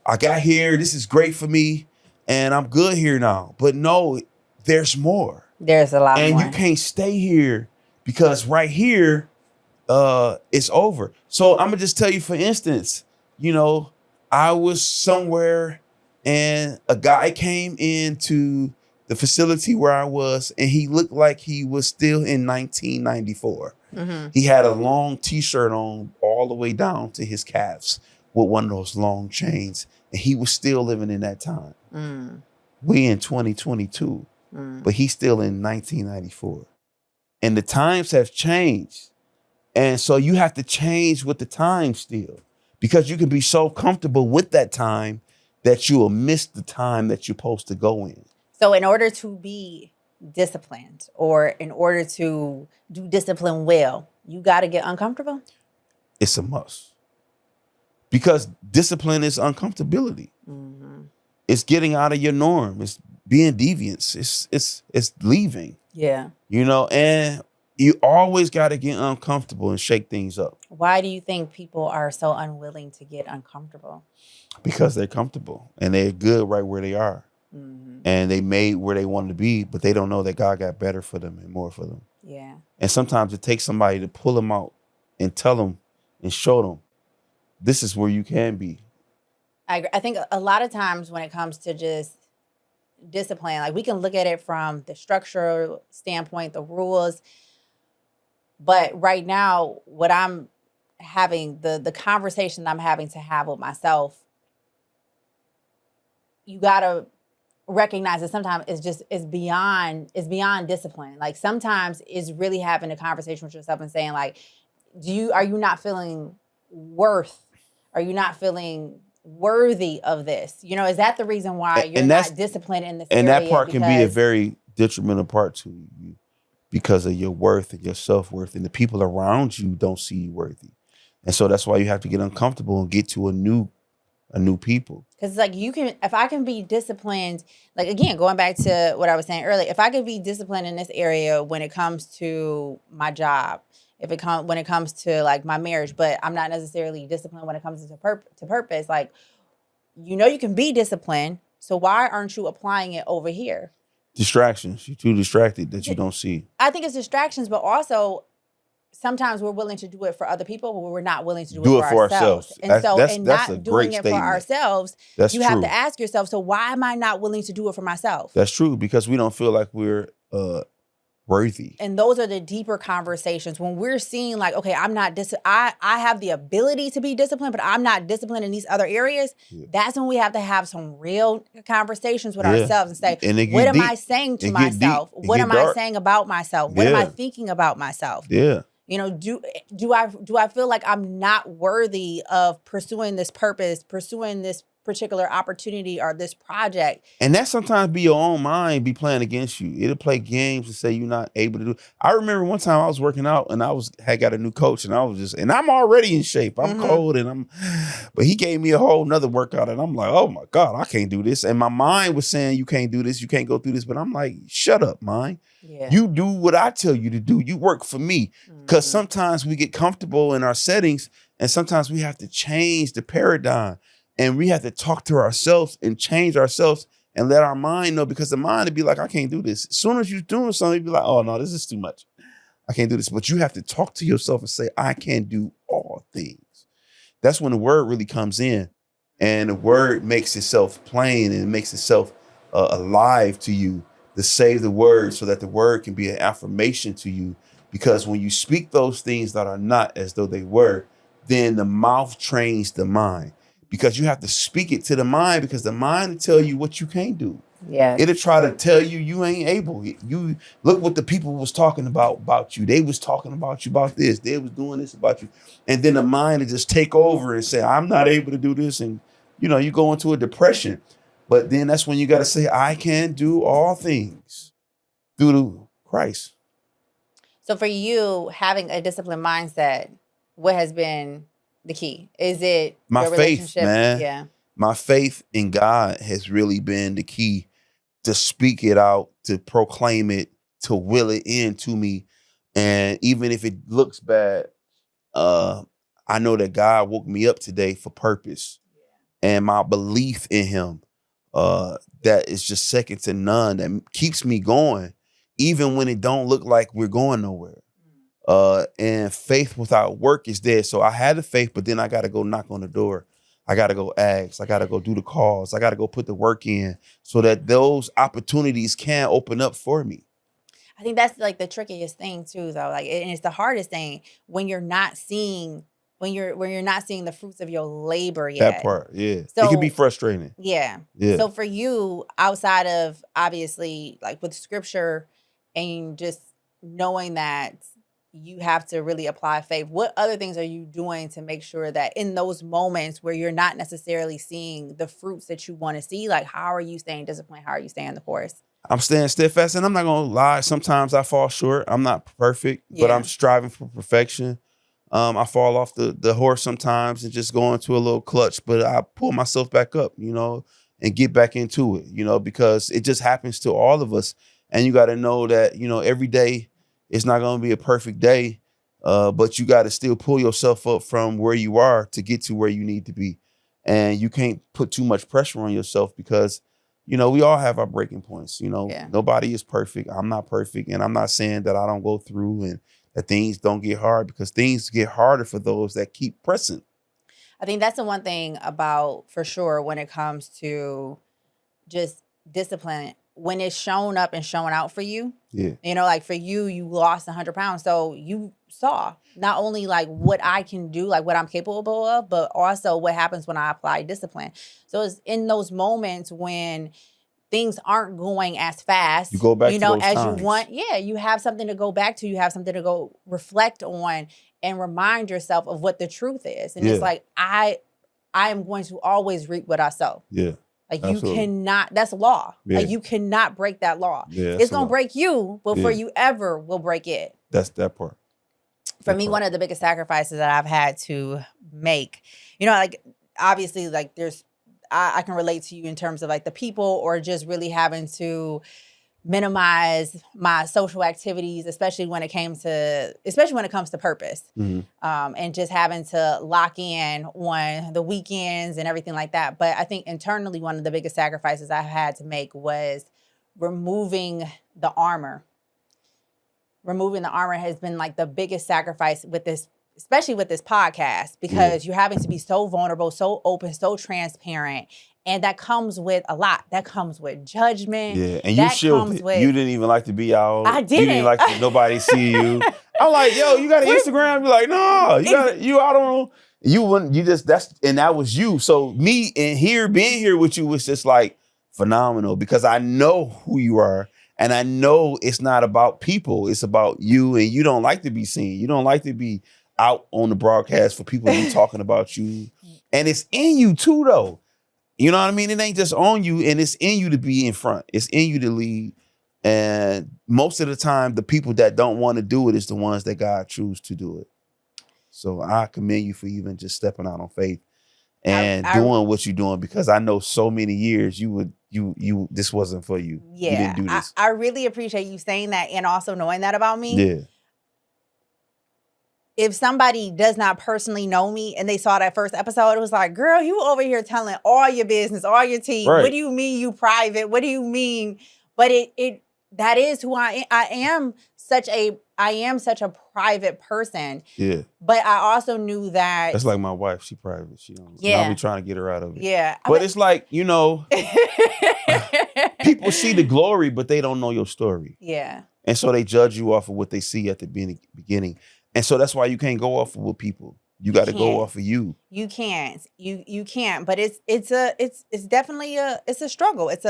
I got here, this is great for me, and I'm good here now. But no, there's more. There's a lot more. And you can't stay here because right here, it's over. So I'm gonna just tell you, for instance, I was somewhere and a guy came into the facility where I was, and he looked like he was still in 1994. Mm-hmm. He had a long t-shirt on all the way down to his calves with one of those long chains, and he was still living in that time. We in 2022, but he's still in 1994. And the times have changed. And so you have to change with the time still, because you can be so comfortable with that time that you will miss the time that you're supposed to go in. So in order to be disciplined, or in order to do discipline well, you got to get uncomfortable? It's a must. Because discipline is uncomfortability. Mm-hmm. It's getting out of your norm. It's being deviant. It's leaving. Yeah. And you always got to get uncomfortable and shake things up. Why do you think people are so unwilling to get uncomfortable? Because they're comfortable and they're good right where they are. Mm-hmm. And they made where they wanted to be, but they don't know that God got better for them and more for them. Yeah. And sometimes it takes somebody to pull them out and tell them and show them, this is where you can be. I think a lot of times when it comes to just discipline, like, we can look at it from the structural standpoint, the rules. But right now, what I'm having, the conversation I'm having to have with myself, you gotta recognize that sometimes it's beyond discipline. Like, sometimes it's really having a conversation with yourself and saying, like, are you not feeling are you not feeling worthy of this? Is that the reason why you're not disciplined in this area? And that part can be a very detrimental part to you, because of your worth and your self-worth, and the people around you don't see you worthy. And so that's why you have to get uncomfortable and get to a new people. Because, like, if I can be disciplined, like, again, going back to what I was saying earlier, if I could be disciplined in this area when it comes to my job, when it comes to, like, my marriage, but I'm not necessarily disciplined when it comes to purpose, like, you can be disciplined, so why aren't you applying it over here? Distractions. You're too distracted that you don't see. I think it's distractions, but also sometimes we're willing to do it for other people, but we're not willing to do it for ourselves. And that's not a doing great it statement. for ourselves, that's you true. have to ask yourself, so why am I not willing to do it for myself? That's true, because we don't feel like we're worthy. And those are the deeper conversations when we're seeing, like, okay, I'm not I have the ability to be disciplined, but I'm not disciplined in these other areas. Yeah. That's when we have to have some real conversations with ourselves and say, what am I saying to myself? What am I saying about myself? What am I thinking about myself? Yeah. Do I feel like I'm not worthy of pursuing this purpose, pursuing this particular opportunity or this project? And that sometimes be your own mind be playing against you. It'll play games to say you're not able to do. I remember one time I was working out and had got a new coach, and and I'm already in shape. I'm cold but he gave me a whole nother workout, and I'm like, oh my God, I can't do this. And my mind was saying, you can't do this, you can't go through this. But I'm like, shut up, mind. Yeah. You do what I tell you to do. You work for me. Because sometimes we get comfortable in our settings, and sometimes we have to change the paradigm. And we have to talk to ourselves and change ourselves and let our mind know, because the mind would be like, I can't do this. As soon as you're doing something, you'd be like, oh no, this is too much. I can't do this. But you have to talk to yourself and say, I can do all things. That's when the word really comes in, and the word makes itself plain and it makes itself alive to you, to say the word so that the word can be an affirmation to you. Because when you speak those things that are not as though they were, then the mouth trains the mind, because you have to speak it to the mind, because the mind will tell you what you can't do. Yeah. It'll try to tell you you ain't able. You look what the people was talking about you. They was talking about you about this. They was doing this about you. And then the mind will just take over and say, I'm not able to do this. And, you go into a depression. But then that's when you got to say, I can do all things through Christ. So for you, having a disciplined mindset, what has been the key? Is it my your faith, relationship? man? Yeah. My faith in God has really been the key to speak it out, to proclaim it, to will it into me. And even if it looks bad, I know that God woke me up today for purpose. And my belief in him, that is just second to none, that keeps me going, even when it don't look like we're going nowhere. And faith without work is dead. So I had the faith, but then I got to go knock on the door. I got to go ask. I got to go do the calls. I got to go put the work in so that those opportunities can open up for me. I think that's like the trickiest thing too, though. Like, and it's the hardest thing when you're not seeing the fruits of your labor yet. That part, yeah. So, it can be frustrating. Yeah. Yeah. So for you, outside of obviously like with scripture and just knowing that you have to really apply faith, what other things are you doing to make sure that in those moments where you're not necessarily seeing the fruits that you want to see, like how are you staying disciplined? How are you staying the course? I'm staying steadfast, and I'm not going to lie. Sometimes I fall short. I'm not perfect, but I'm striving for perfection. I fall off the horse sometimes and just go into a little clutch, but I pull myself back up, and get back into it, because it just happens to all of us. And you got to know that, every day it's not going to be a perfect day, but you got to still pull yourself up from where you are to get to where you need to be. And you can't put too much pressure on yourself because, we all have our breaking points. Nobody is perfect. I'm not perfect. And I'm not saying that I don't go through and that things don't get hard, because things get harder for those that keep pressing. I think that's the one thing about, for sure, when it comes to just discipline, when it's shown up and showing out for you. Yeah. Like for you, you lost 100 pounds. So you saw not only like what I can do, like what I'm capable of, but also what happens when I apply discipline. So it's in those moments when things aren't going as fast, you go back to those as times. You want. Yeah, you have something to go back to. You have something to go reflect on and remind yourself of what the truth is. And it's like, I am going to always reap what I sow. Yeah. Like Absolutely. You cannot, that's law. Yeah. Like you cannot break that law. Yeah, it's going to break you before you ever will break it. That's that part. For me, one of the biggest sacrifices that I've had to make, like obviously like I can relate to you in terms of like the people, or just really having to minimize my social activities, especially when it comes to purpose. Mm-hmm. And just having to lock in on the weekends and everything like that. But I think internally, one of the biggest sacrifices I had to make was removing the armor. Removing the armor has been like the biggest sacrifice with this, especially with this podcast, because you're having to be so vulnerable, so open, so transparent. And that comes with a lot. That comes with judgment. Yeah, and you shielded. You didn't even like to be out. I didn't. You didn't like to nobody see you. I'm like, yo, you got an Instagram? You're like, no, you out on. You wouldn't. You just that was you. So me being here with you was just like phenomenal, because I know who you are. And I know it's not about people. It's about you, and you don't like to be seen. You don't like to be out on the broadcast for people to be talking about you. And it's in you too, though. You know what I mean? It ain't just on you, and it's in you to be in front. It's in you to lead. And most of the time, the people that don't want to do it is the ones that God chooses to do it. So I commend you for even just stepping out on faith and doing what you're doing, because I know so many years you this wasn't for you. Yeah, you didn't do this. I really appreciate you saying that, and also knowing that about me. Yeah. if somebody does not personally know me and they saw that first episode, it was like, girl, you over here telling all your business, all your tea. Right. What do you mean you private? What do you mean? But that is who I am. I am such a private person. Yeah. But I also knew that. That's like my wife. She private. She don't. Yeah. I'll be trying to get her out of it. Yeah. But it's like, you know, people see the glory, but they don't know your story. Yeah. And so they judge you off of what they see at the beginning. And so that's why you can't go off of what people. You got to go off of you. You can't. You can't. But it's definitely a struggle. It's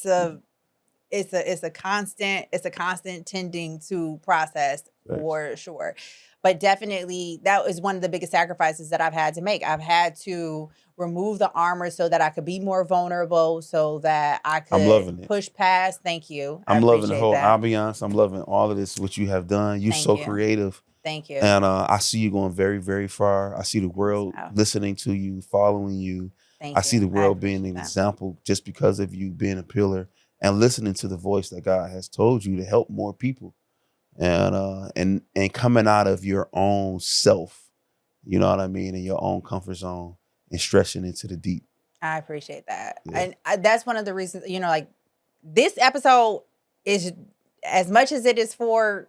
a constant tending to process for sure. But definitely that was one of the biggest sacrifices that I've had to make. I've had to remove the armor so that I could be more vulnerable, so that I could push past. Thank you. I'm loving the whole ambiance. I'm loving all of this, what you have done. You're so creative. Thank you. And I see you going very, very far. I see the world listening to you, following you. I see the world being an example just because of you being a pillar and listening to the voice that God has told you to help more people. And coming out of your own self, you know what I mean, in your own comfort zone and stretching into the deep. I appreciate that. Yeah. And that's one of the reasons, you know, like this episode is as much as it is for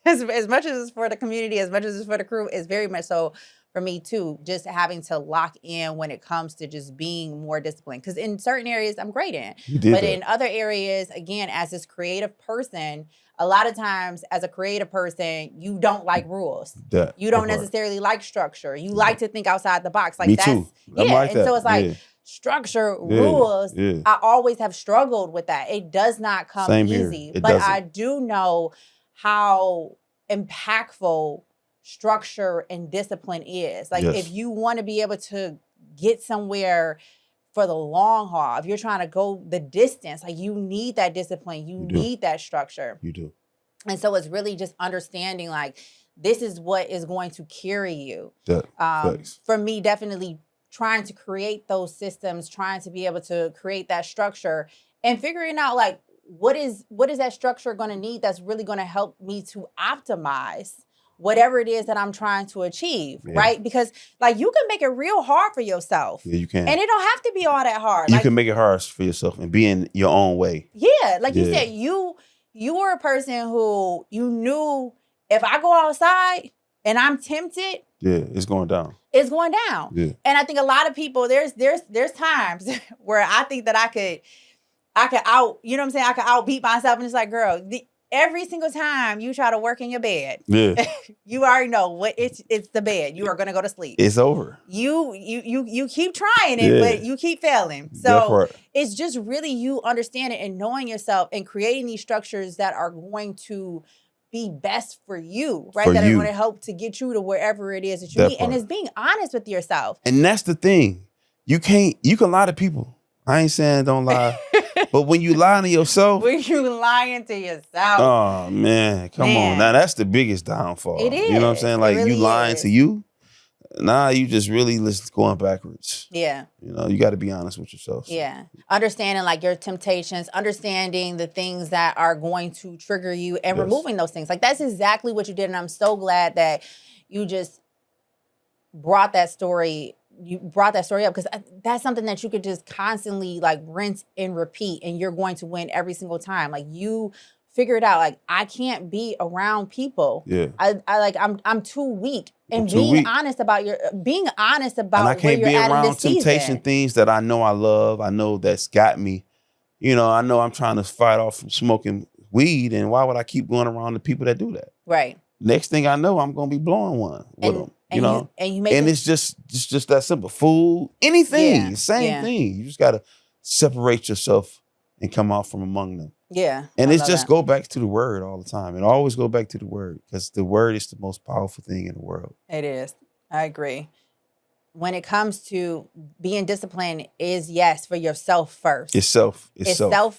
as much as it's for the community, as much as it's for the crew, it's very much so for me too, just having to lock in when it comes to just being more disciplined. Because in certain areas I'm great in. But in other areas, again, as this creative person, a lot of times as a creative person, you don't like rules. You don't necessarily like structure. You like to think outside the box. Like me too. Yeah. Like and so it's like structure, rules. I always have struggled with that. It does not come easy. But doesn't. I do know how impactful structure and discipline is. Like if you want to be able to get somewhere for the long haul, if you're trying to go the distance, like you need that discipline, you need that structure. You do. And so it's really just understanding like this is what is going to carry you. For me, definitely trying to create those systems, trying to be able to create that structure and figuring out like what is that structure going to need that's really going to help me to optimize whatever it is that I'm trying to achieve, right? Because like you can make it real hard for yourself. Yeah, you can. And it don't have to be all that hard. You can make it hard for yourself and be in your own way. Yeah, like you said, you were a person who you knew if I go outside and I'm tempted, it's going down. It's going down. Yeah. And I think a lot of people, there's times where I think that I could out, you know what I'm saying? I could outbeat myself. And it's like, girl, every single time you try to work in your bed, you already know what it's the bed. You are going to go to sleep. It's over. You keep trying it, but you keep failing. So it's just really you understanding and knowing yourself and creating these structures that are going to be best for you, right? Are going to help to get you to wherever it is that you need. And it's being honest with yourself. And that's the thing. You can lie to people. I ain't saying don't lie. But when you lie to yourself. When you lying to yourself. Oh, man. Come on. Now, that's the biggest downfall. It is. You know what I'm saying? Like, really you lying to you. Nah, you just really going backwards. Yeah. You know, you got to be honest with yourself. So. Yeah. Understanding, like, your temptations. Understanding the things that are going to trigger you and removing those things. Like, that's exactly what you did. And I'm so glad that you just brought that story up because that's something that you could just constantly like rinse and repeat and you're going to win every single time. Like you figure it out. Like I can't be around people. Yeah. I'm too weak. And being honest about and I can't be around temptation things that I know I love. I know that's got me. You know, I know I'm trying to fight off from smoking weed, and why would I keep going around the people that do that? Right. Next thing I know, I'm gonna be blowing one with them. You know, it's just that simple. Food, anything, same thing. You just gotta separate yourself and come out from among them. Yeah, and it's just go back to the word all the time, and always go back to the word because the word is the most powerful thing in the world. It is. I agree. When it comes to being disciplined, is yes for yourself first. It's self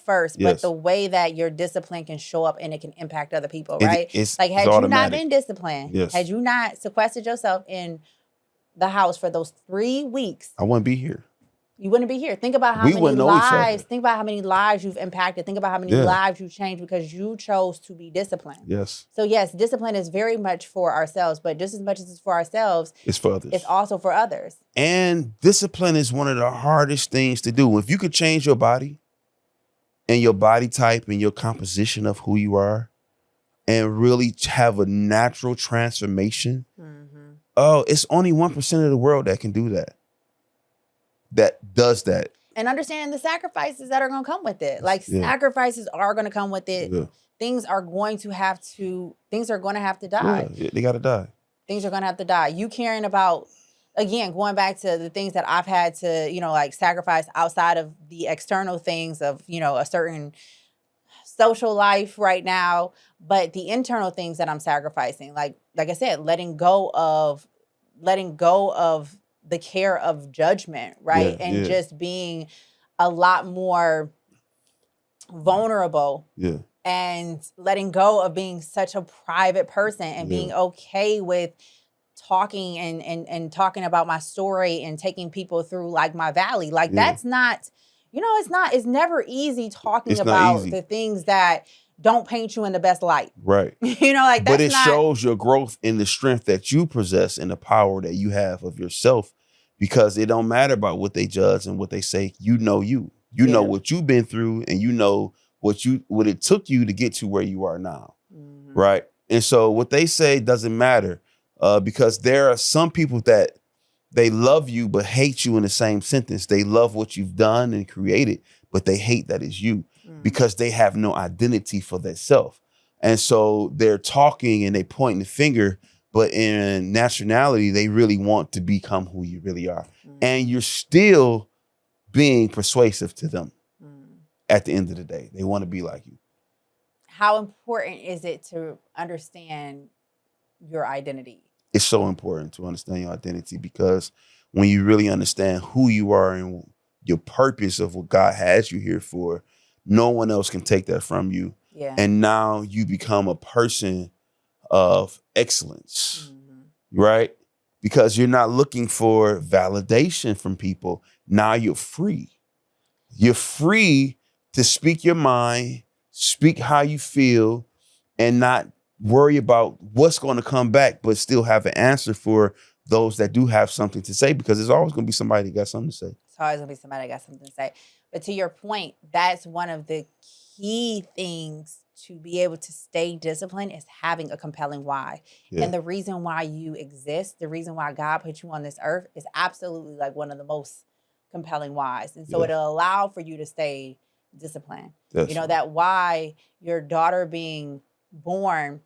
first. Yes. But the way that your discipline can show up and it can impact other people, right? Like had you not been disciplined, had you not sequestered yourself in the house for those 3 weeks, I wouldn't be here. You wouldn't be here. Think about how We many wouldn't know each other. lives. Think about how many lives you've impacted. Think about how many lives you've changed because you chose to be disciplined. Yes. So yes, discipline is very much for ourselves, but just as much as it's for ourselves, It's for others. it's also for others. And discipline is one of the hardest things to do. If you could change your body and your body type and your composition of who you are and really have a natural transformation, it's only 1% of the world that can do that. That does that. And understanding the sacrifices that are going to come with it. Like sacrifices are going to come with it. Yeah. Things are going to have to die. Yeah, they got to die. Things are going to have to die. You caring about, again, going back to the things that I've had to, like sacrifice outside of the external things of, a certain social life right now, but the internal things that I'm sacrificing, like I said, letting go of the care of judgment, right? And just being a lot more vulnerable. Yeah. And letting go of being such a private person and being okay with talking and talking about my story and taking people through like my valley. Like that's not, it's never easy talking about the things that don't paint you in the best light. Right. That's but it shows your growth in the strength that you possess and the power that you have of yourself, because it don't matter about what they judge and what they say. You know know what you've been through, and you know what it took you to get to where you are now. Right. And so what they say doesn't matter, because there are some people that they love you but hate you in the same sentence. They love what you've done and created, but they hate that it's you because they have no identity for themselves. And so they're talking and they pointing the finger, but in nationality, they really want to become who you really are. And you're still being persuasive to them. At the end of the day, they want to be like you. How important is it to understand your identity? It's so important to understand your identity, because when you really understand who you are and your purpose of what God has you here for, no one else can take that from you. Yeah. And now you become a person of excellence, right? Because you're not looking for validation from people. Now you're free. You're free to speak your mind, speak how you feel, and not worry about what's going to come back, but still have an answer for those that do have something to say, because there's always going to be somebody that got something to say. It's always going to be somebody that got something to say. But to your point, that's one of the key things to be able to stay disciplined is having a compelling why. Yeah. And the reason why you exist, the reason why God put you on this earth is absolutely like one of the most compelling whys. And so it'll allow for you to stay disciplined. That's that why your daughter being born,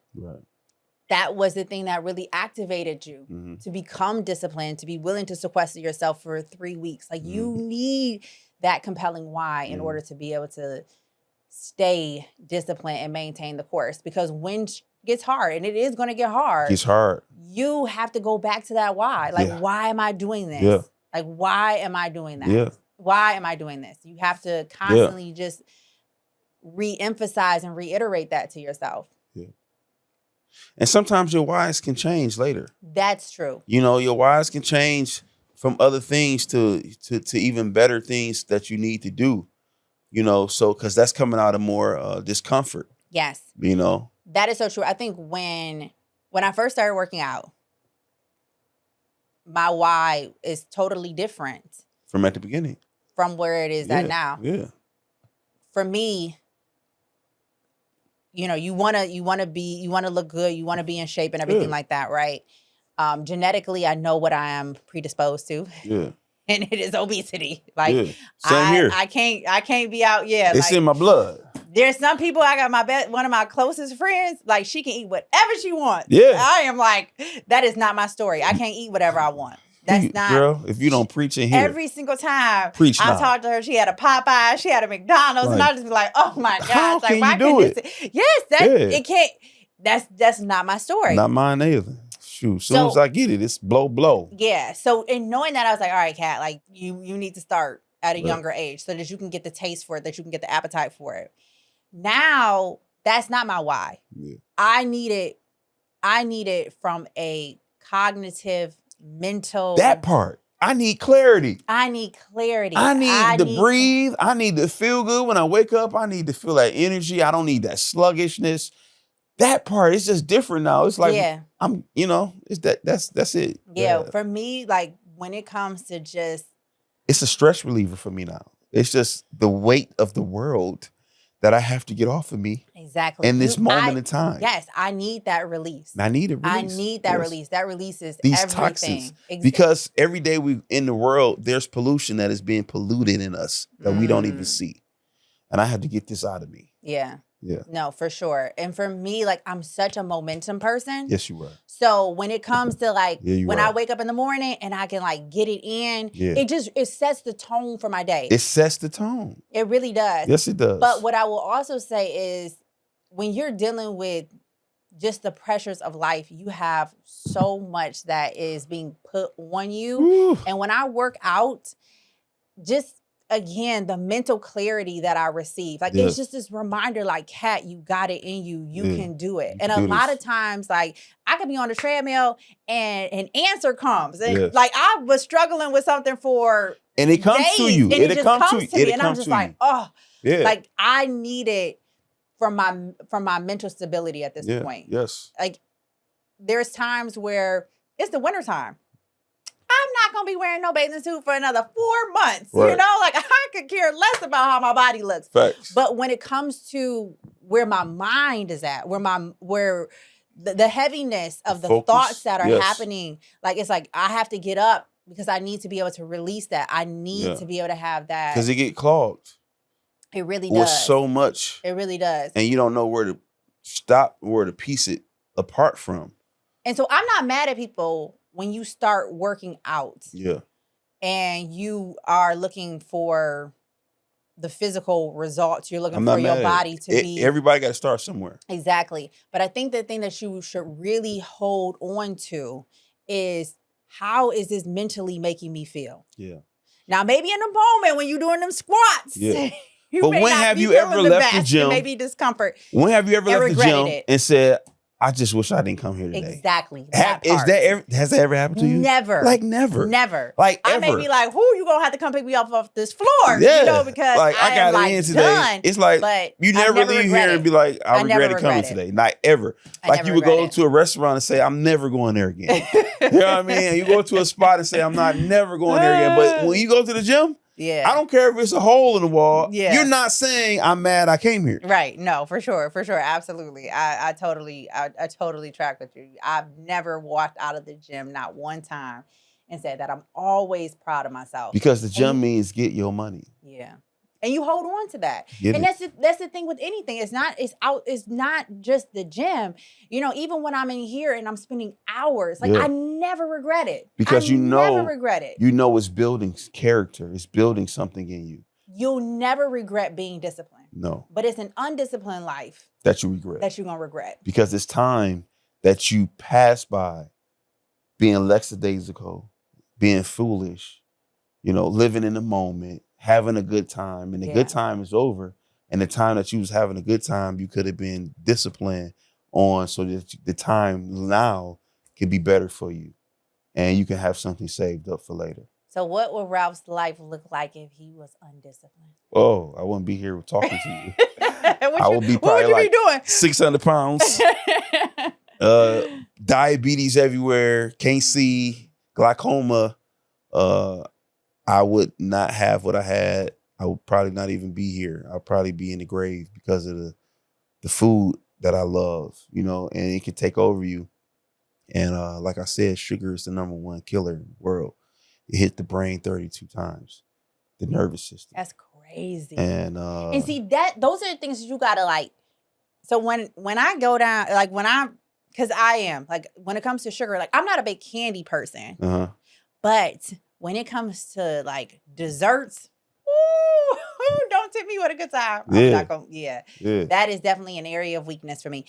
that was the thing that really activated you to become disciplined, to be willing to sequester yourself for 3 weeks. Like you need that compelling why in order to be able to stay disciplined and maintain the course. Because when it gets hard, and it is going to get hard, you have to go back to that why. Like, why am I doing this? Yeah. Like, why am I doing that? Yeah. Why am I doing this? You have to constantly just re-emphasize and reiterate that to yourself. Yeah. And sometimes your whys can change later. That's true. Your whys can change from other things to even better things that you need to do. So because that's coming out of more discomfort. Yes. That is so true. I think when I first started working out, my why is totally different from at the beginning, from where it is at now. Yeah. For me, you want to look good, you want to be in shape and everything like that, right? Genetically, I know what I am predisposed to. Yeah. And it is obesity. Like Same here. I can't be out. Yeah. It's in my blood. There's some people, I got one of my closest friends, like she can eat whatever she wants. Yeah. I am like, that is not my story. I can't eat whatever I want. That's not. Girl, if you don't preach in here. Every single time preach I talked to her, she had a Popeye, she had a McDonald's, and I just be like, oh my gosh. How can you do it? Yes, it can't. That's not my story. Not mine either. Shoot, soon as I get it, it's blow. Yeah. So in knowing that, I was like, all right, Kat, like you need to start at a younger age so that you can get the taste for it, that you can get the appetite for it. Now, that's not my why. Yeah. I need it from a cognitive, mental. That part. I need clarity. I need clarity. I need to breathe. I need to feel good when I wake up. I need to feel that energy. I don't need that sluggishness. That part is just different now. It's like I'm, it's that's it. Yeah, for me, like when it comes to just, it's a stress reliever for me now. It's just the weight of the world that I have to get off of me. Exactly. In this moment in time. Yes, I need that release. I need a release. I need that release. That releases these everything. Toxins. Because every day we in the world, there's pollution that is being polluted in us that we don't even see. And I had to get this out of me. Yeah. Yeah. No, for sure. And for me, like, I'm such a momentum person. Yes, you are. So when it comes to like, when I wake up in the morning and I can like get it in, it sets the tone for my day. It sets the tone. It really does. Yes, it does. But what I will also say is when you're dealing with just the pressures of life, you have so much that is being put on you. Woo. And when I work out, just again, the mental clarity that I receive, like it's just this reminder, like, Kat, you got it in you. You can do it. And a lot of times, like, I could be on the treadmill and an answer comes. And like I was struggling with something for and it comes days, to you. And it just comes to me. And I'm just like, oh, like I need it from my mental stability at this point. Yes. Like there's times where it's the wintertime. I'm not going to be wearing no bathing suit for another 4 months. Right. You know, like I could care less about how my body looks. Facts. But when it comes to where my mind is at, where the heaviness of the thoughts that are happening, like it's like I have to get up because I need to be able to release that. I need to be able to have that. Because it get clogged. It really does. With so much. It really does. And you don't know where to stop, where to piece it apart from. And so I'm not mad at people when you start working out. Yeah. And you are looking for the physical results. You're looking for your body to be. Everybody got to start somewhere. Exactly. But I think the thing that you should really hold on to is how is this mentally making me feel? Yeah. Now, maybe in a moment when you're doing them squats. Yeah. But when have you ever left the gym? Maybe discomfort. When have you ever left the gym and said, I just wish I didn't come here today? Exactly. Has that ever happened to you? Never. Like never. Never. Like I ever. may be like, whoo, you're going to have to come pick me up off this floor. Yeah. You know, because like, I got it in today. Done, it's like, you never leave here and be like, I regret coming today. Not ever. Like you would go to a restaurant and say, I'm never going there again. You know what I mean? And you go to a spot and say, I'm never going there again. But when you go to the gym, I don't care if it's a hole in the wall. Yeah. You're not saying I'm mad I came here. Right. No, for sure. For sure. Absolutely. I totally track with you. I've never walked out of the gym, not one time, and said that I'm always proud of myself. Because the gym means get your money. Yeah. And you hold on to that. That's the thing with anything. It's not just the gym. You know, even when I'm in here and I'm spending hours, like I never regret it. Because never regret it. You know it's building character. It's building something in you. You'll never regret being disciplined. No. But it's an undisciplined life that you regret. That you're gonna regret. Because it's time that you pass by being lackadaisical, being foolish, living in the moment, having a good time, and the good time is over. And the time that you was having a good time, you could have been disciplined on so that the time now can be better for you. And you can have something saved up for later. So what would Ralph's life look like if he was undisciplined? Oh, I wouldn't be here talking to you. I would be probably what would you be doing? 600 pounds, diabetes everywhere, can't see, glaucoma, I would not have what I had. I would probably not even be here. I'll probably be in the grave because of the food that I love, and it can take over you. And like I said, sugar is the #1 killer in the world. It hit the brain 32 times, the nervous system. That's crazy. And see those are the things you gotta like. So when I go down, like because I am like when it comes to sugar, like I'm not a big candy person, but when it comes to like desserts, don't tip me with a good time. I'm not gonna, that is definitely an area of weakness for me.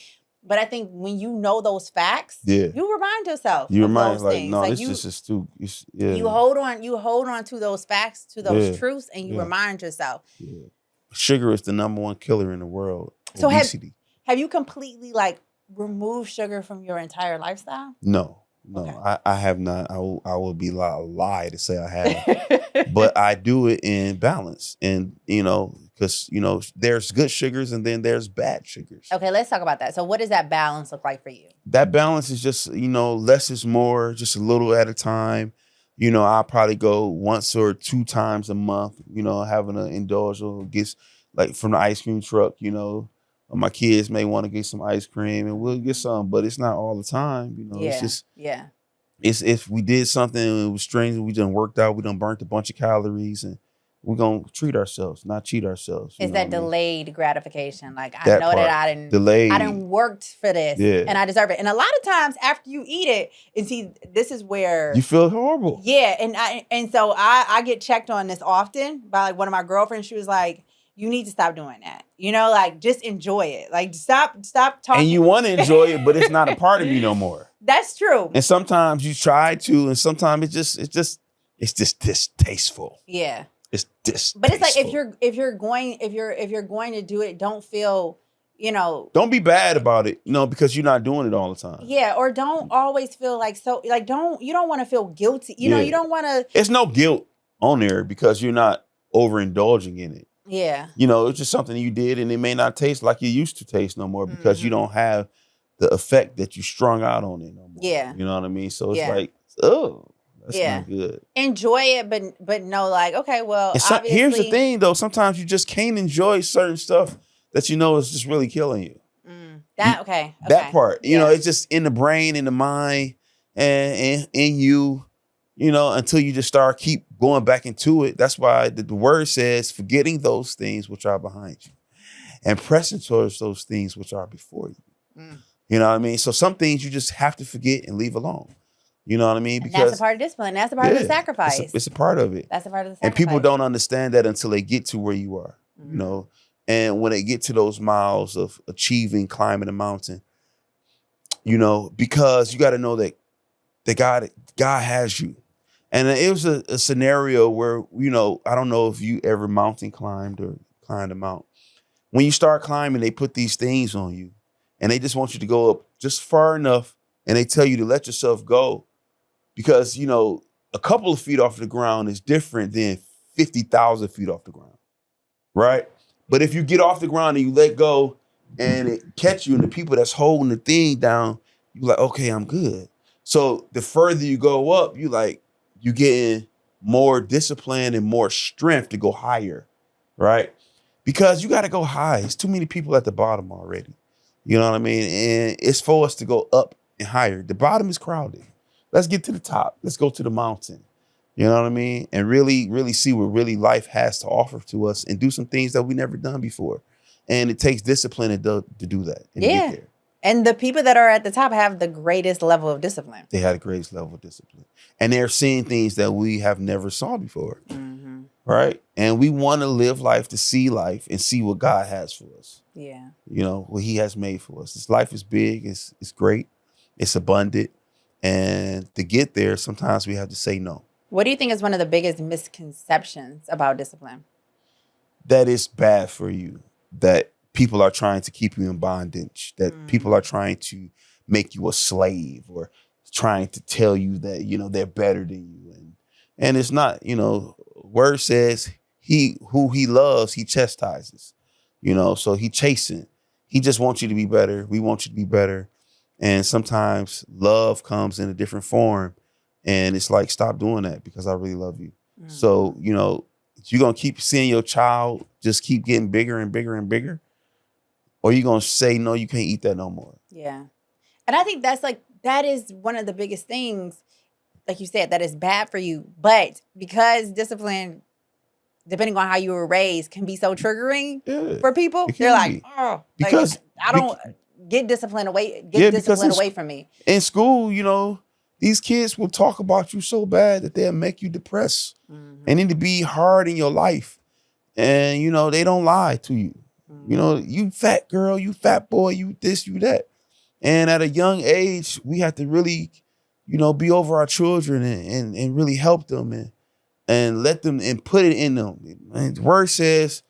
But I think when you know those facts, you remind yourself. You remind like, things. No, like this is too. You hold on to those facts, to those truths, and you remind yourself. Yeah. Sugar is the #1 killer in the world. So obesity. Have you completely like removed sugar from your entire lifestyle? No. No, Okay. I have not. I will be a lie to say I have, but I do it in balance, and because there's good sugars and then there's bad sugars. Okay, let's talk about that. So what does that balance look like for you? That balance is just less is more, just a little at a time. I'll probably go once or 2 times a month. Having an indulge or get like from the ice cream truck. My kids may want to get some ice cream and we'll get some, but it's not all the time. It's just it's if we did something and it was strange, we done worked out, we done burnt a bunch of calories, and we're gonna treat ourselves, not cheat ourselves. Is that delayed gratification? Like I That know that part. I didn't Delayed. I didn't worked for this and I deserve it. And a lot of times after you eat it, and see, this is where You feel horrible. Yeah, and so I get checked on this often by like one of my girlfriends. She was like, "You need to stop doing that. Like just enjoy it. Like stop talking." And you want to enjoy it, but it's not a part of you no more. That's true. And sometimes you try to, and sometimes it's just distasteful. Yeah. It's distasteful. But it's like if you're going to do it, don't feel, Don't be bad about it, because you're not doing it all the time. Yeah, or don't always feel like you don't want to feel guilty. You don't want to. It's no guilt on there because you're not overindulging in it. Yeah. It's just something you did and it may not taste like you used to taste no more because you don't have the effect that you strung out on it no more. Yeah. You know what I mean? So it's like, oh, that's not good. Enjoy it, but no, like, okay, well, obviously. Here's the thing though, sometimes you just can't enjoy certain stuff that is just really killing you. That part. It's just in the brain, in the mind, and in you, until you just keep going back into it. That's why the word says, forgetting those things which are behind you and pressing towards those things which are before you. You know what I mean? So some things you just have to forget and leave alone. You know what I mean? Because that's a part of discipline. That's a part of the sacrifice. It's a part of it. That's a part of the sacrifice. And people don't understand that until they get to where you are, And when they get to those miles of achieving, climbing a mountain, because you got to know that God has you. And it was a scenario where, I don't know if you ever mountain climbed or climbed a mountain. When you start climbing, they put these things on you and they just want you to go up just far enough and they tell you to let yourself go because, a couple of feet off the ground is different than 50,000 feet off the ground, right? But if you get off the ground and you let go and it catch you and the people that's holding the thing down, you're like, okay, I'm good. So the further you go up, you getting more discipline and more strength to go higher, right? Because you got to go high. There's too many people at the bottom already. You know what I mean? And it's for us to go up and higher. The bottom is crowded. Let's get to the top. Let's go to the mountain. You know what I mean? And really, really see what really life has to offer to us and do some things that we never done before. And it takes discipline to do that and get there. And the people that are at the top have the greatest level of discipline. They had the greatest level of discipline. And they're seeing things that we have never saw before. Right? And we want to live life to see life and see what God has for us. Yeah. What he has made for us. This life is big. It's great. It's abundant. And to get there, sometimes we have to say no. What do you think is one of the biggest misconceptions about discipline? That it's bad for you. That people are trying to keep you in bondage. That people are trying to make you a slave or trying to tell you that, they're better than you. And it's not, word says who he loves, he chastises. So he chasing. He just wants you to be better. We want you to be better. And sometimes love comes in a different form. And it's like, stop doing that because I really love you. So, you're going to keep seeing your child just keep getting bigger and bigger and bigger. Or you're going to say, no, you can't eat that no more. Yeah. And I think that is one of the biggest things, like you said, that is bad for you. But because discipline, depending on how you were raised, can be so triggering for people, they're like, oh, because I don't get discipline away. Get discipline away from me. In school, these kids will talk about you so bad that they'll make you depressed and it'll be hard in your life. And, they don't lie to you. You fat girl, you fat boy, you this, you that. And at a young age, we have to really, be over our children and really help them and let them and put it in them. And the word says,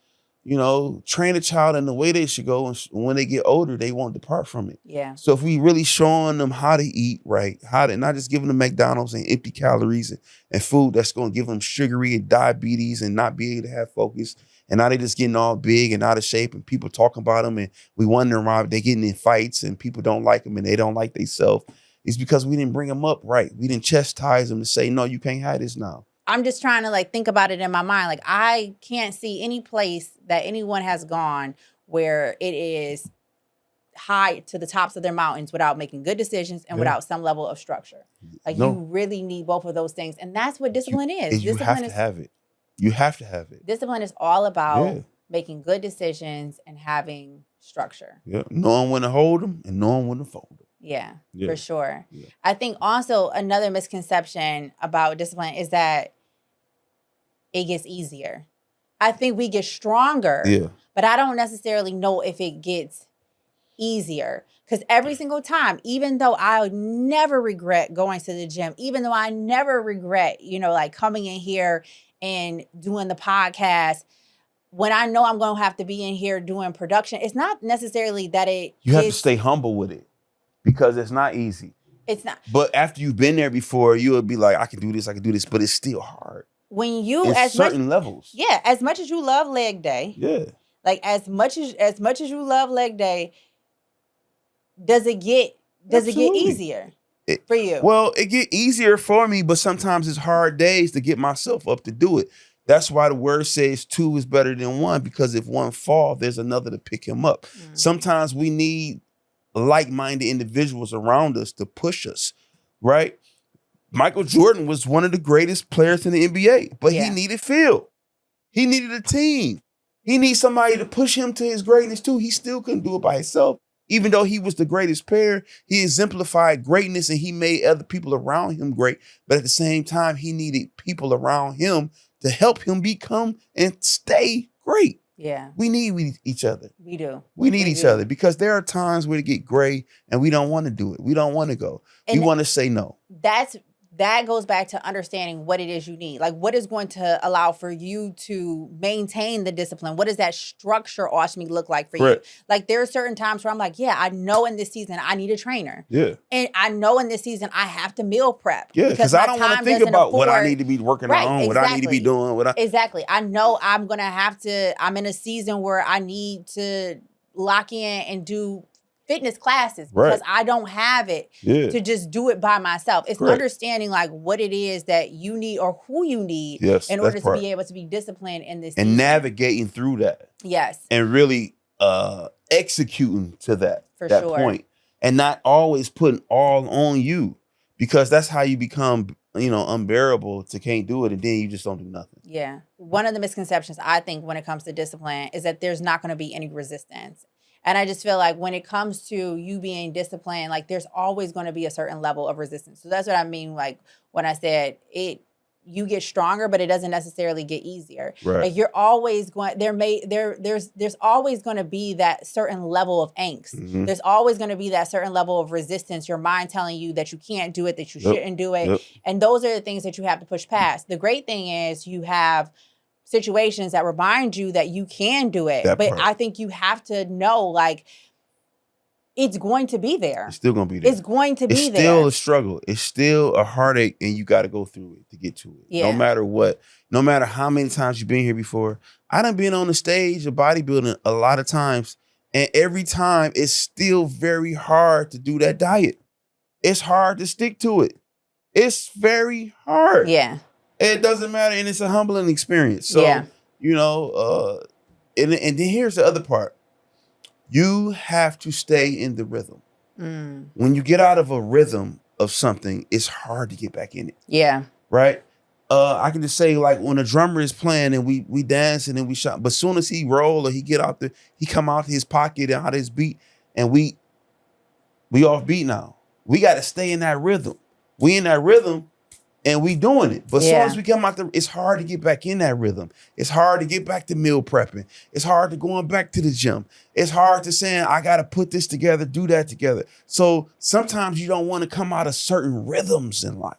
train a child in the way they should go. And when they get older, they won't depart from it. Yeah. So if we really showing them how to eat right, how to not just giving them McDonald's and empty calories and food that's going to give them sugary and diabetes and not be able to have focus. And now they just getting all big and out of shape and people talking about them. And we wondering why they getting in fights and people don't like them and they don't like themselves. It's because we didn't bring them up right. We didn't chastise them to say, no, you can't have this now. I'm just trying to think about it in my mind. Like, I can't see any place that anyone has gone where it is high to the tops of their mountains without making good decisions and without some level of structure. Like, you really need both of those things. And that's what discipline is. You have to have it. You have to have it. Discipline is all about making good decisions and having structure. Yeah, knowing when to hold them and knowing when to fold them. Yeah, for sure. Yeah. I think also another misconception about discipline is that it gets easier. I think we get stronger, but I don't necessarily know if it gets easier. Because every single time, even though I never regret going to the gym, even though I never regret, coming in here and doing the podcast, when I know I'm going to have to be in here doing production, it's not necessarily that you have to stay humble with it because it's not easy. It's not. But after you've been there before, you'll be like, I can do this, but it's still hard. When you at certain levels. Yeah, as much as you love leg day. Yeah. Like as much as you love leg day, does it get easier for you? Well, it get easier for me, but sometimes it's hard days to get myself up to do it. That's why the word says 2 is better than 1, because if one falls, there's another to pick him up. Mm. Sometimes we need like-minded individuals around us to push us, right? Michael Jordan was one of the greatest players in the NBA, but he needed field. He needed a team. He needs somebody to push him to his greatness too. He still couldn't do it by himself. Even though he was the greatest player, he exemplified greatness and he made other people around him great. But at the same time, he needed people around him to help him become and stay great. Yeah. We need each other. We do. We need each other because there are times where it get gray and we don't want to do it. We don't want to go. We want to say no. That goes back to understanding what it is you need. Like, what is going to allow for you to maintain the discipline? What does that structure ultimately look like for you? Like, there are certain times where I'm like, yeah, I know in this season I need a trainer. Yeah. And I know in this season I have to meal prep. Yeah, because I don't want to think about what I need to be working on, what I need to be doing. Exactly. I know I'm going to have to, I'm in a season where I need to lock in and do fitness classes because I don't have it to just do it by myself. It's understanding like what it is that you need or who you need in order to be able to be disciplined in this and season. Navigating through that. Yes. And really executing to that point. And not always putting all on you, because that's how you become, unbearable to can't do it, and then you just don't do nothing. Yeah. One of the misconceptions I think when it comes to discipline is that there's not going to be any resistance. And I just feel like when it comes to you being disciplined, like there's always going to be a certain level of resistance. So that's what I mean, like when I said you get stronger, but it doesn't necessarily get easier. Right. Like you're always going, there's always going to be that certain level of angst. Mm-hmm. There's always going to be that certain level of resistance. Your mind telling you that you can't do it, that you shouldn't do it. And those are the things that you have to push past. The great thing is you have situations that remind you that you can do it. I think you have to know, like, it's going to be there. It's still going to be there. It's going to be there. It's still a struggle. It's still a heartache, and you got to go through it to get to it. Yeah. No matter what. No matter how many times you've been here before. I done been on the stage of bodybuilding a lot of times, and every time it's still very hard to do that diet. It's hard to stick to it. It's very hard. Yeah. It doesn't matter, and it's a humbling experience. So, and then here's the other part. You have to stay in the rhythm. Mm. When you get out of a rhythm of something, it's hard to get back in it. Yeah. Right? I can just say, like, when a drummer is playing and we dance and then we shot, but as soon as he roll or he come out his pocket and out his beat, and we off beat now. We got to stay in that rhythm. We in that rhythm. And we doing it. But as soon as we come out there, it's hard to get back in that rhythm. It's hard to get back to meal prepping. It's hard to going back to the gym. It's hard to saying, I got to put this together, do that together. So sometimes you don't want to come out of certain rhythms in life.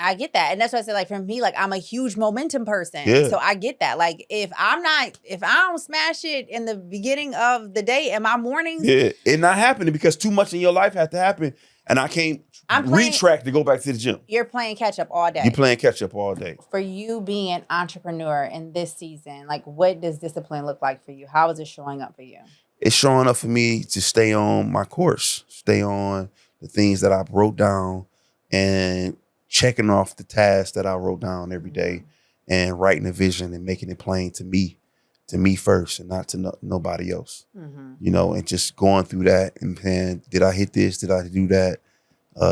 I get that. And that's why I said, like, for me, like, I'm a huge momentum person. Yeah. So I get that. Like, if I don't smash it in the beginning of the day in my mornings. Yeah. It's not happening because too much in your life has to happen. And I can't retract to go back to the gym. You're playing catch up all day. You're playing catch up all day. For you being an entrepreneur in this season, like, what does discipline look like for you? How is it showing up for you? It's showing up for me to stay on my course, stay on the things that I wrote down and checking off the tasks that I wrote down every day and writing a vision and making it plain to me first and not to nobody else, you know, and just going through that and saying, did I hit this? Did I do that?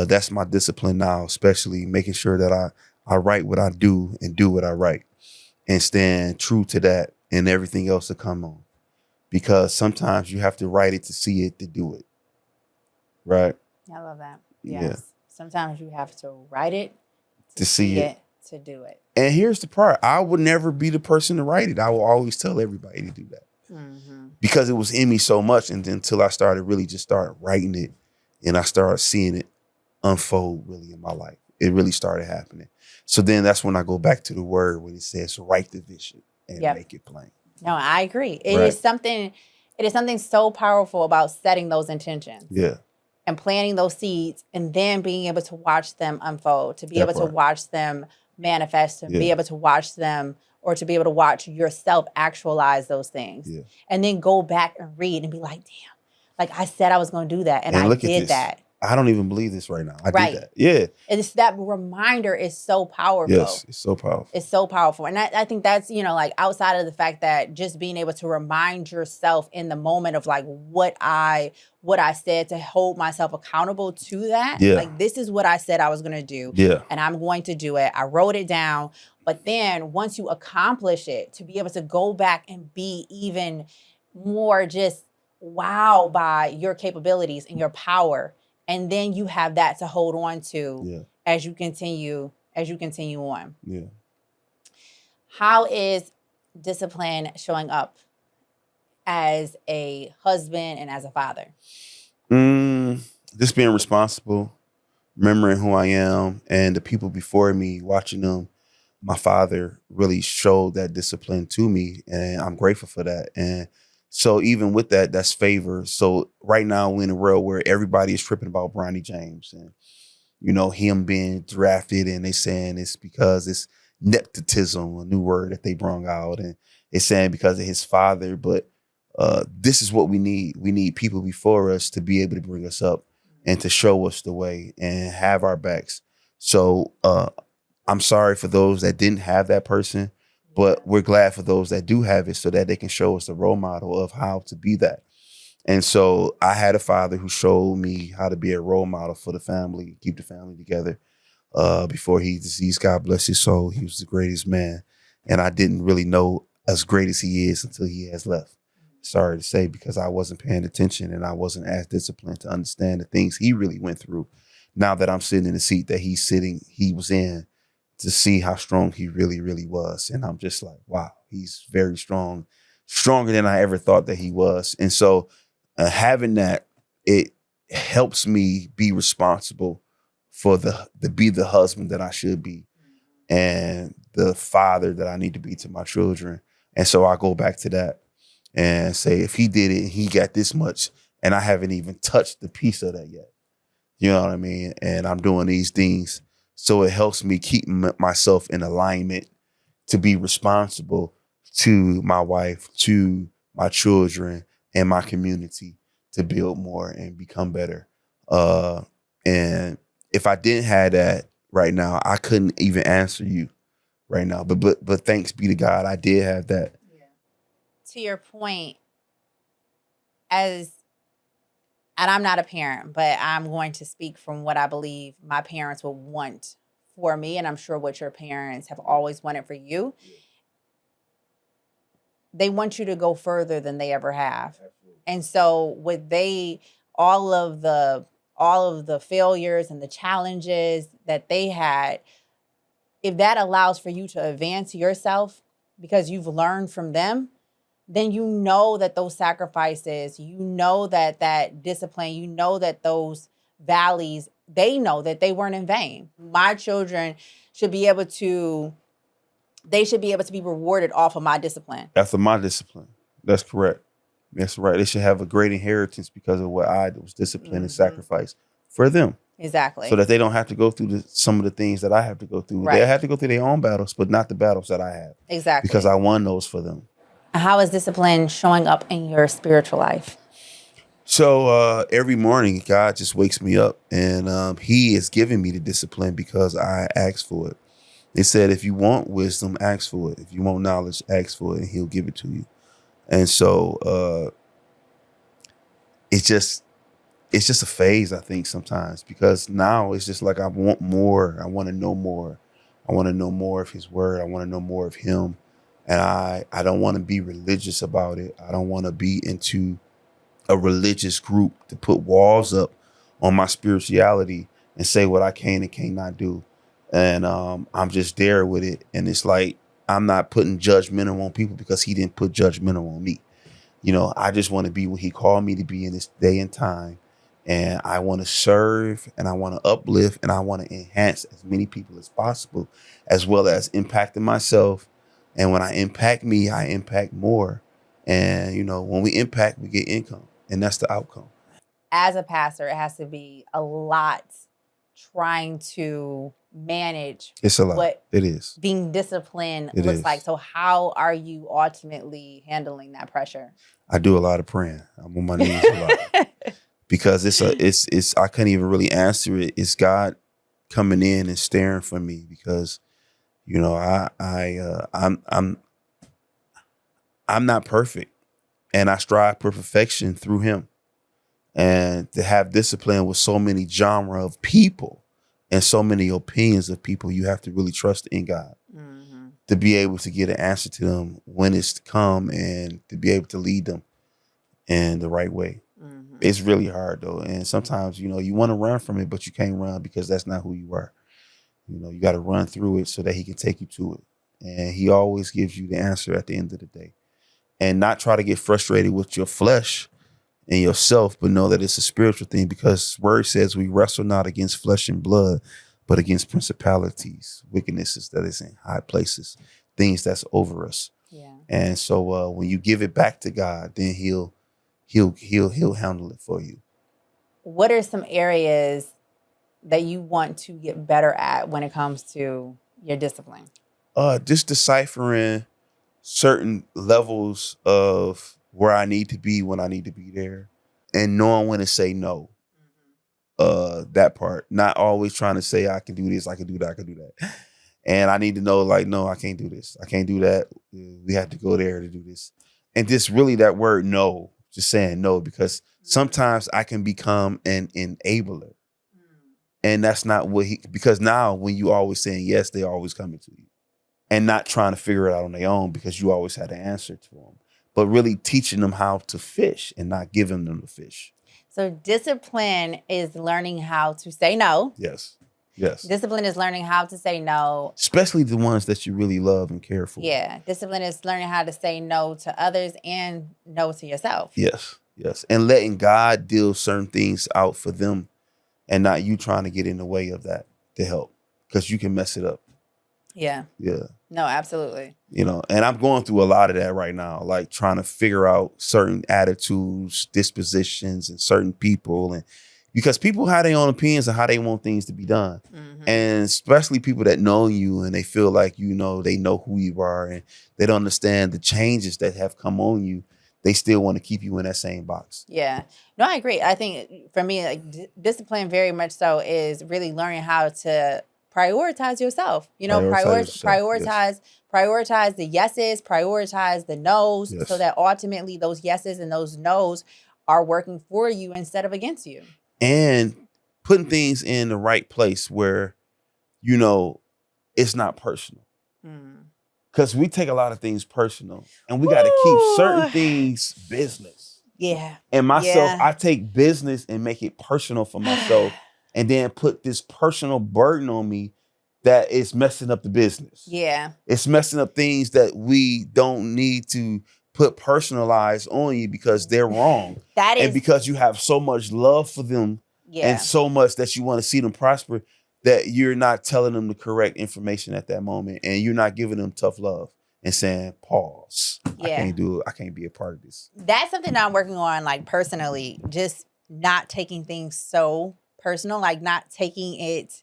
That's my discipline now, especially making sure that I write what I do and do what I write and stand true to that and everything else to come on. Because sometimes you have to write it to see it, to do it. Right? I love that. Yes. Yeah. Sometimes you have to write it to see it, to do it. And here's the part. I would never be the person to write it. I will always tell everybody to do that. Because it was in me so much. And then until I started really just start writing it and I started seeing it unfold really in my life. It really started happening. So then that's when I go back to the word when it says write the vision and make it plain. No, I agree. It is something so powerful about setting those intentions. Yeah. And planting those seeds and then being able to watch them unfold, to be able to watch them manifest, to be able to watch them or to be able to watch yourself actualize those things. Yeah. And then go back and read and be like, damn, like I said I was going to do that and I did that. I don't even believe this right now. I did that. Yeah. And it's that reminder is so powerful. Yes, it's so powerful. It's so powerful. And I think that's, you know, like outside of the fact that just being able to remind yourself in the moment of like what I said to hold myself accountable to that. Yeah. Like this is what I said I was going to do. Yeah. And I'm going to do it. I wrote it down. But then once you accomplish it, to be able to go back and be even more just wowed by your capabilities and your power. And then you have that to hold on to as you continue on. Yeah. How is discipline showing up as a husband and as a father? Just being responsible, remembering who I am and the people before me, watching them. My father really showed that discipline to me, and I'm grateful for that. And so even with that, that's favor. So right now we're in a world where everybody is tripping about Bronny James and, you know, him being drafted and they saying it's because it's nepotism, a new word that they brought out. And it's saying because of his father. But this is what we need. We need people before us to be able to bring us up and to show us the way and have our backs. So I'm sorry for those that didn't have that person. But we're glad for those that do have it so that they can show us the role model of how to be that. And so I had a father who showed me how to be a role model for the family, keep the family together. Before he deceased, God bless his soul, he was the greatest man. And I didn't really know as great as he is until he has left. Sorry to say, because I wasn't paying attention and I wasn't as disciplined to understand the things he really went through. Now that I'm sitting in the seat that he was in, to see how strong he really, really was. And I'm just like, wow, he's very strong, stronger than I ever thought that he was. And so having that, it helps me be responsible for to be the husband that I should be and the father that I need to be to my children. And so I go back to that and say, if he did it and he got this much and I haven't even touched the piece of that yet, you know what I mean? And I'm doing these things. So it helps me keep myself in alignment to be responsible to my wife, to my children, and my community to build more and become better. And if I didn't have that right now, I couldn't even answer you right now. But thanks be to God, I did have that. Yeah. To your point, and I'm not a parent, but I'm going to speak from what I believe my parents would want for me, and I'm sure what your parents have always wanted for you. They want you to go further than they ever have. And so with all of the failures and the challenges that they had, if that allows for you to advance yourself because you've learned from them, then you know that those sacrifices, you know that discipline, you know that those valleys they know that they weren't in vain. My children should be able to be rewarded off of my discipline. After my discipline. That's correct. That's right. They should have a great inheritance because of what I was disciplined and sacrificed for them. Exactly. So that they don't have to go through some of the things that I have to go through. Right. They have to go through their own battles, but not the battles that I have. Exactly. Because I won those for them. How is discipline showing up in your spiritual life? So every morning, God just wakes me up, and He is giving me the discipline because I asked for it. They said, if you want wisdom, ask for it. If you want knowledge, ask for it, and He'll give it to you. And so it's just a phase, I think, sometimes, because now it's just like I want more. I want to know more. I want to know more of His word. I want to know more of Him. And I don't want to be religious about it. I don't want to be into a religious group to put walls up on my spirituality and say what I can and cannot do. And I'm just there with it. And it's like, I'm not putting judgmental on people because He didn't put judgmental on me. You know, I just want to be what He called me to be in this day and time. And I want to serve, and I want to uplift, and I want to enhance as many people as possible, as well as impacting myself. And when I impact me, I impact more. And, you know, when we impact, we get income. And that's the outcome. As a pastor, it has to be a lot trying to manage. It's a lot. What it is. Being disciplined It looks is. like. So how are you ultimately handling that pressure? I do a lot of praying. I'm on my knees a lot. Because it's I couldn't even really answer it. It's God coming in and staring for me because, you know, I'm not perfect, and I strive for perfection through Him. And to have discipline with so many genre of people and so many opinions of people, you have to really trust in God to be able to get an answer to them when it's to come, and to be able to lead them in the right way. It's really hard though. And sometimes, you know, you want to run from it, but you can't run because that's not who you are. You know, you got to run through it so that He can take you to it. And He always gives you the answer at the end of the day. And not try to get frustrated with your flesh and yourself, but know that it's a spiritual thing, because word says we wrestle not against flesh and blood, but against principalities, wickednesses that is in high places, things that's over us. Yeah. And so when you give it back to God, then He'll handle it for you. What are some areas that you want to get better at when it comes to your discipline? Just deciphering certain levels of where I need to be when I need to be there, and knowing when to say no. That part, not always trying to say I can do this, I can do that, I can do that. And I need to know, like, no, I can't do this. I can't do that. We have to go there to do this. And just really that word no, just saying no, because sometimes I can become an enabler. And that's not what because now when you always saying yes, they're always coming to you. And not trying to figure it out on their own because you always had an answer to them. But really teaching them how to fish and not giving them the fish. So discipline is learning how to say no. Yes. Yes. Discipline is learning how to say no. Especially the ones that you really love and care for. Yeah. Discipline is learning how to say no to others and no to yourself. Yes. Yes. And letting God deal certain things out for them, and not you trying to get in the way of that to help, because you can mess it up. Yeah. Yeah. No, absolutely. You know, and I'm going through a lot of that right now, like trying to figure out certain attitudes, dispositions, and certain people. And because people have their own opinions of how they want things to be done. And especially people that know you and they feel like, you know, they know who you are and they don't understand the changes that have come on you. They still want to keep you in that same box. Yeah. No, I agree. I think for me, like discipline very much so is really learning how to prioritize yourself. You know, prioritize the yeses, prioritize the nos, so that ultimately those yeses and those nos are working for you instead of against you. And putting things in the right place where, you know, it's not personal. Because we take a lot of things personal, and we got to keep certain things business. Yeah. And myself, I take business and make it personal for myself, and then put this personal burden on me that is messing up the business. Yeah. It's messing up things that we don't need to put personalized on you because they're wrong. And because you have so much love for them and so much that you want to see them prosper that you're not telling them the correct information at that moment, and you're not giving them tough love and saying, pause. I can't do it. I can't be a part of this. That's something that I'm working on, like personally, just not taking things so personal, like not taking it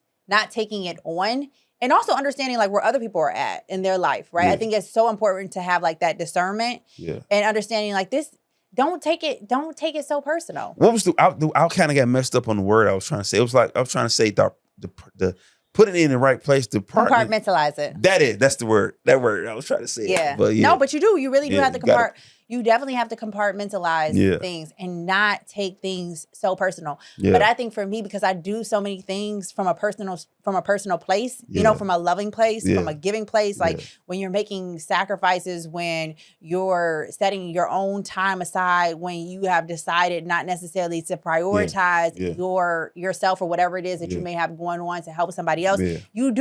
on, and also understanding like where other people are at in their life, right? I think it's so important to have like that discernment and understanding like this. Don't take it so personal. What was I kind of got messed up on the word I was trying to say. It was like I was trying to say the put it in the right place. Compartmentalize it. That's the word. That word I was trying to say. Yeah. No, but you do. You really do have to you definitely have to compartmentalize things and not take things so personal. Yeah. But I think for me, because I do so many things from a personal place, you know, from a loving place, from a giving place, like when you're making sacrifices, when you're setting your own time aside, when you have decided not necessarily to prioritize yourself or whatever it is that you may have going on to help somebody else, you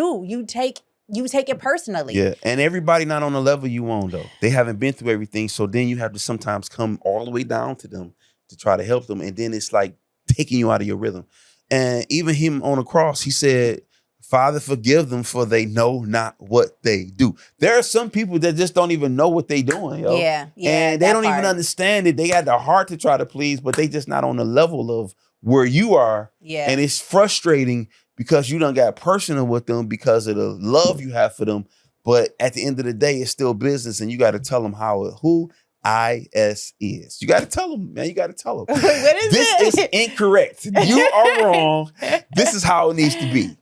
take it personally. Yeah, and everybody not on the level you on, though. They haven't been through everything, so then you have to sometimes come all the way down to them to try to help them, and then it's like taking you out of your rhythm. And even him on the cross, he said, Father, forgive them, for they know not what they do. There are some people that just don't even know what they doing, yo. Yeah, and they don't even understand it. They got the heart to try to please, but they just not on the level of where you are. Yeah. And it's frustrating because you done got personal with them because of the love you have for them. But at the end of the day, it's still business, and you got to tell them who IS is. You got to tell them, man. You got to tell them. What is this is incorrect. You are wrong. This is how it needs to be.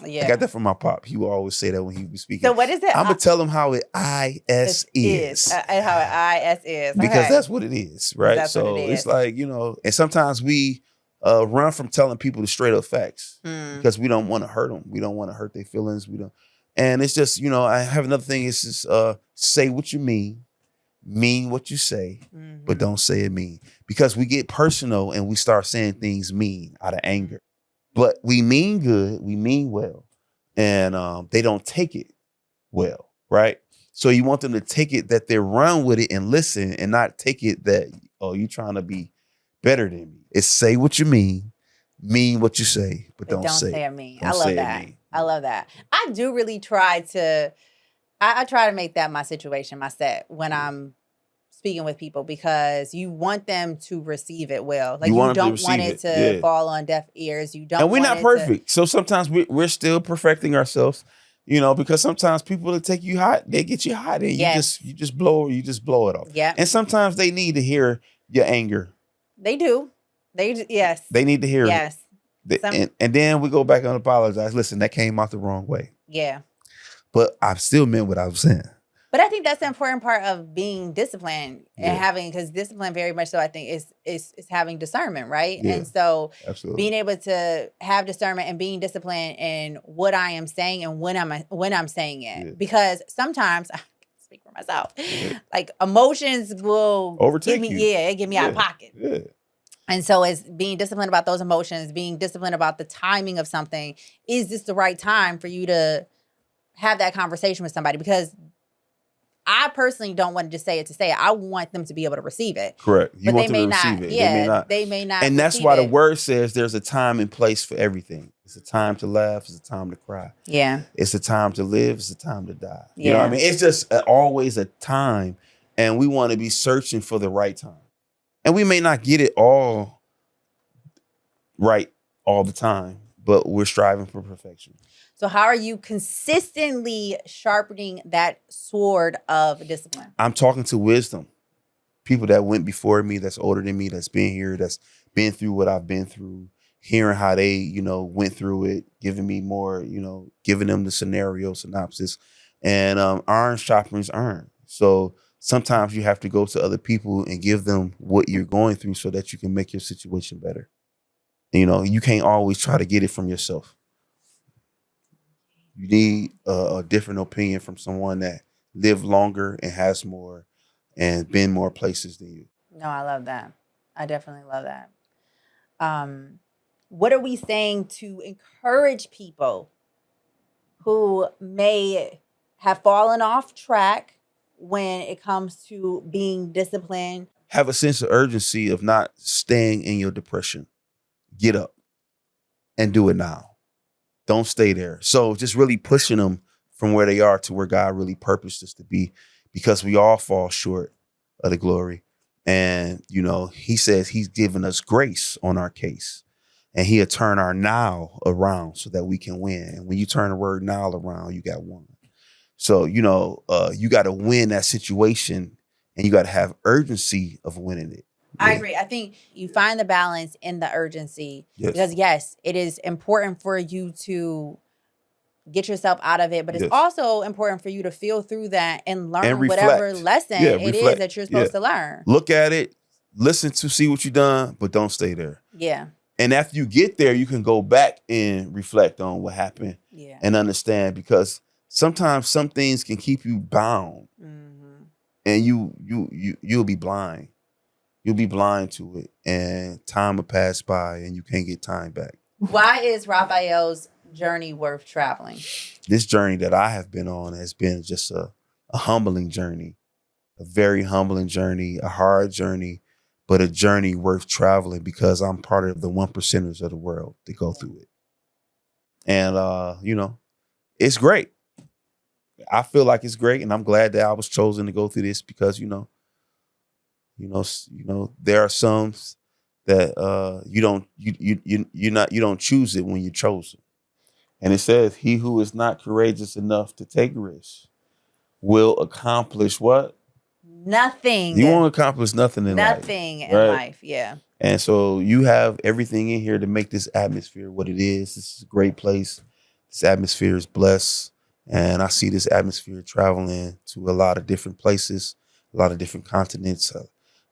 Yeah. I got that from my pop. He would always say that when he was speaking. So what is it? I'm going to tell him how it IS is. How it IS is. Because that's what it is, right? That's so what it is. It's like, you know, and sometimes we run from telling people the straight up facts because we don't want to hurt them. We don't want to hurt their feelings. We don't. And it's just, you know, I have another thing. It's just say what you mean what you say, but don't say it mean. Because we get personal and we start saying things mean out of anger. But we mean good, we mean well, and they don't take it well, right? So you want them to take it that they run with it and listen, and not take it that, oh, you trying to be better than me. It's say what you mean what you say, but don't say it mean. I love that. I love that. I do really try to, I try to make that my situation, my set when I'm speaking with people, because you want them to receive it well. Like you don't want it to fall on deaf ears. You don't. And we're not perfect, so sometimes we're still perfecting ourselves. You know, because sometimes people that take you hot, they get you hot, and you just blow it off. Yeah. And sometimes they need to hear your anger. They do. They need to hear it. Yes. And then we go back and apologize. Listen, that came out the wrong way. Yeah. But I still meant what I was saying. But I think that's the important part of being disciplined and having, because discipline very much so I think is having discernment, right? Yeah, and so being able to have discernment and being disciplined in what I am saying and when I'm saying it. Yeah. Because sometimes, I speak for myself, like emotions will overtake me. You. Yeah, it get me out of pocket. Yeah. And so it's being disciplined about those emotions, being disciplined about the timing of something. Is this the right time for you to have that conversation with somebody? Because I personally don't want to just say it to say it. I want them to be able to receive it. Correct. You want them to receive it. Yeah, they may not. And that's why the word says there's a time and place for everything. It's a time to laugh. It's a time to cry. Yeah. It's a time to live. It's a time to die. You know what I mean? It's just always a time. And we want to be searching for the right time. And we may not get it all right all the time, but we're striving for perfection. So how are you consistently sharpening that sword of discipline? I'm talking to wisdom. People that went before me, that's older than me, that's been here, that's been through what I've been through, hearing how they, you know, went through it, giving me more, you know, giving them the scenario synopsis. And iron sharpens iron. So sometimes you have to go to other people and give them what you're going through so that you can make your situation better. You know, you can't always try to get it from yourself. You need a different opinion from someone that lived longer and has more and been more places than you. No, I love that. I definitely love that. What are we saying to encourage people who may have fallen off track when it comes to being disciplined? Have a sense of urgency of not staying in your depression. get up and do it now. Don't stay there. So just really pushing them from where they are to where God really purposed us to be, because we all fall short of the glory. And, you know, he says he's given us grace on our case, and he'll turn our now around so that we can win. And when you turn the word now around, you got won. So, you know, you got to win that situation, and you got to have urgency of winning it. I agree. I think you find the balance in the urgency, because yes, it is important for you to get yourself out of it, but it's also important for you to feel through that and learn whatever lesson it is that you're supposed to learn. Look at it, listen to see what you've done, but don't stay there. Yeah. And after you get there, you can go back and reflect on what happened and understand, because sometimes some things can keep you bound, and you'll be blind. You'll be blind to it, and time will pass by, and you can't get time back. Why is Raphael's journey worth traveling? This journey that I have been on has been just a humbling journey, a very humbling journey, a hard journey, but a journey worth traveling, because I'm part of the 1%ers of the world that go through it. And, you know, it's great. I feel like it's great, and I'm glad that I was chosen to go through this, because, you know, there are some that you don't choose it when you're chosen. And it says, he who is not courageous enough to take risks will accomplish what? Nothing. You won't accomplish nothing in life. Nothing in life, yeah. And so you have everything in here to make this atmosphere what it is. This is a great place. This atmosphere is blessed. And I see this atmosphere traveling to a lot of different places, a lot of different continents.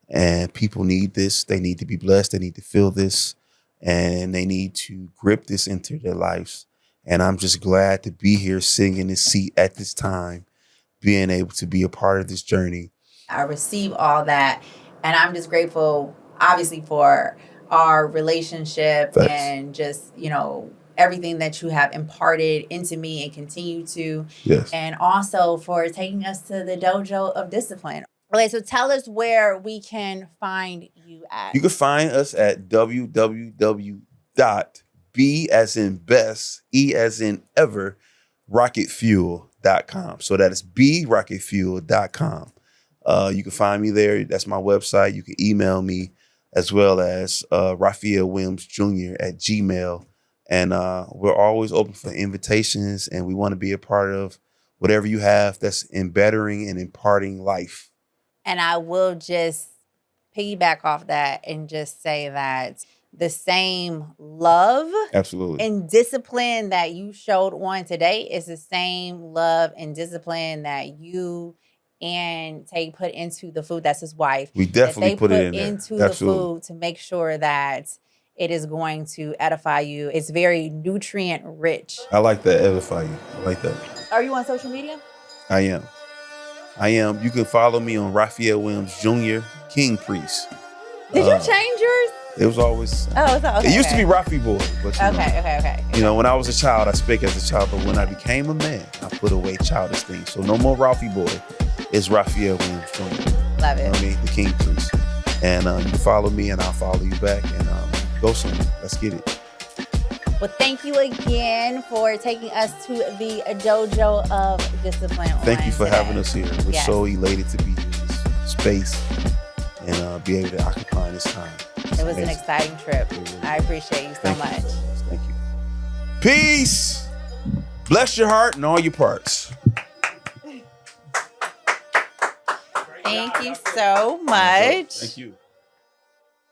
And people need this. They need to be blessed. They need to feel this. And they need to grip this into their lives. And I'm just glad to be here sitting in this seat at this time, being able to be a part of this journey. I receive all that. And I'm just grateful, obviously, for our relationship and just, you know, everything that you have imparted into me and continue to. Yes. And also for taking us to the Dojo of Discipline. Okay, so tell us where we can find you at. You can find us at www.B as in best, E as in ever, rocketfuel.com. So that is brocketfuel.com. You can find me there. That's my website. You can email me, as well as Raphael Williams Jr. at Gmail. And we're always open for invitations, and we want to be a part of whatever you have that's in bettering and imparting life. And I will just piggyback off that and just say that the same love and discipline that you showed on today is the same love and discipline that you and Tay put into the food. That's his wife. We definitely put it in there. Into the food to make sure that it is going to edify you. It's very nutrient rich. I like that, edify you. I like that. Are you on social media? I am. You can follow me on Raphael Williams Jr., King Priest. Did you change yours? It was always. Okay. It used to be Rafi Boy, but okay. You know, when I was a child, I spake as a child, but when I became a man, I put away childish things. So no more Ralphie Boy. It's Raphael Williams Jr. Love it. I mean, the King Priest. And you follow me, and I'll follow you back, and go somewhere. Let's get it. Well, thank you again for taking us to the Dojo of Discipline. Thank you for having us here. We're so elated to be here in this space and be able to occupy this time. It was an exciting trip. I appreciate you so much. Thank you. Peace. Bless your heart and all your parts. Thank you so much. Thank you.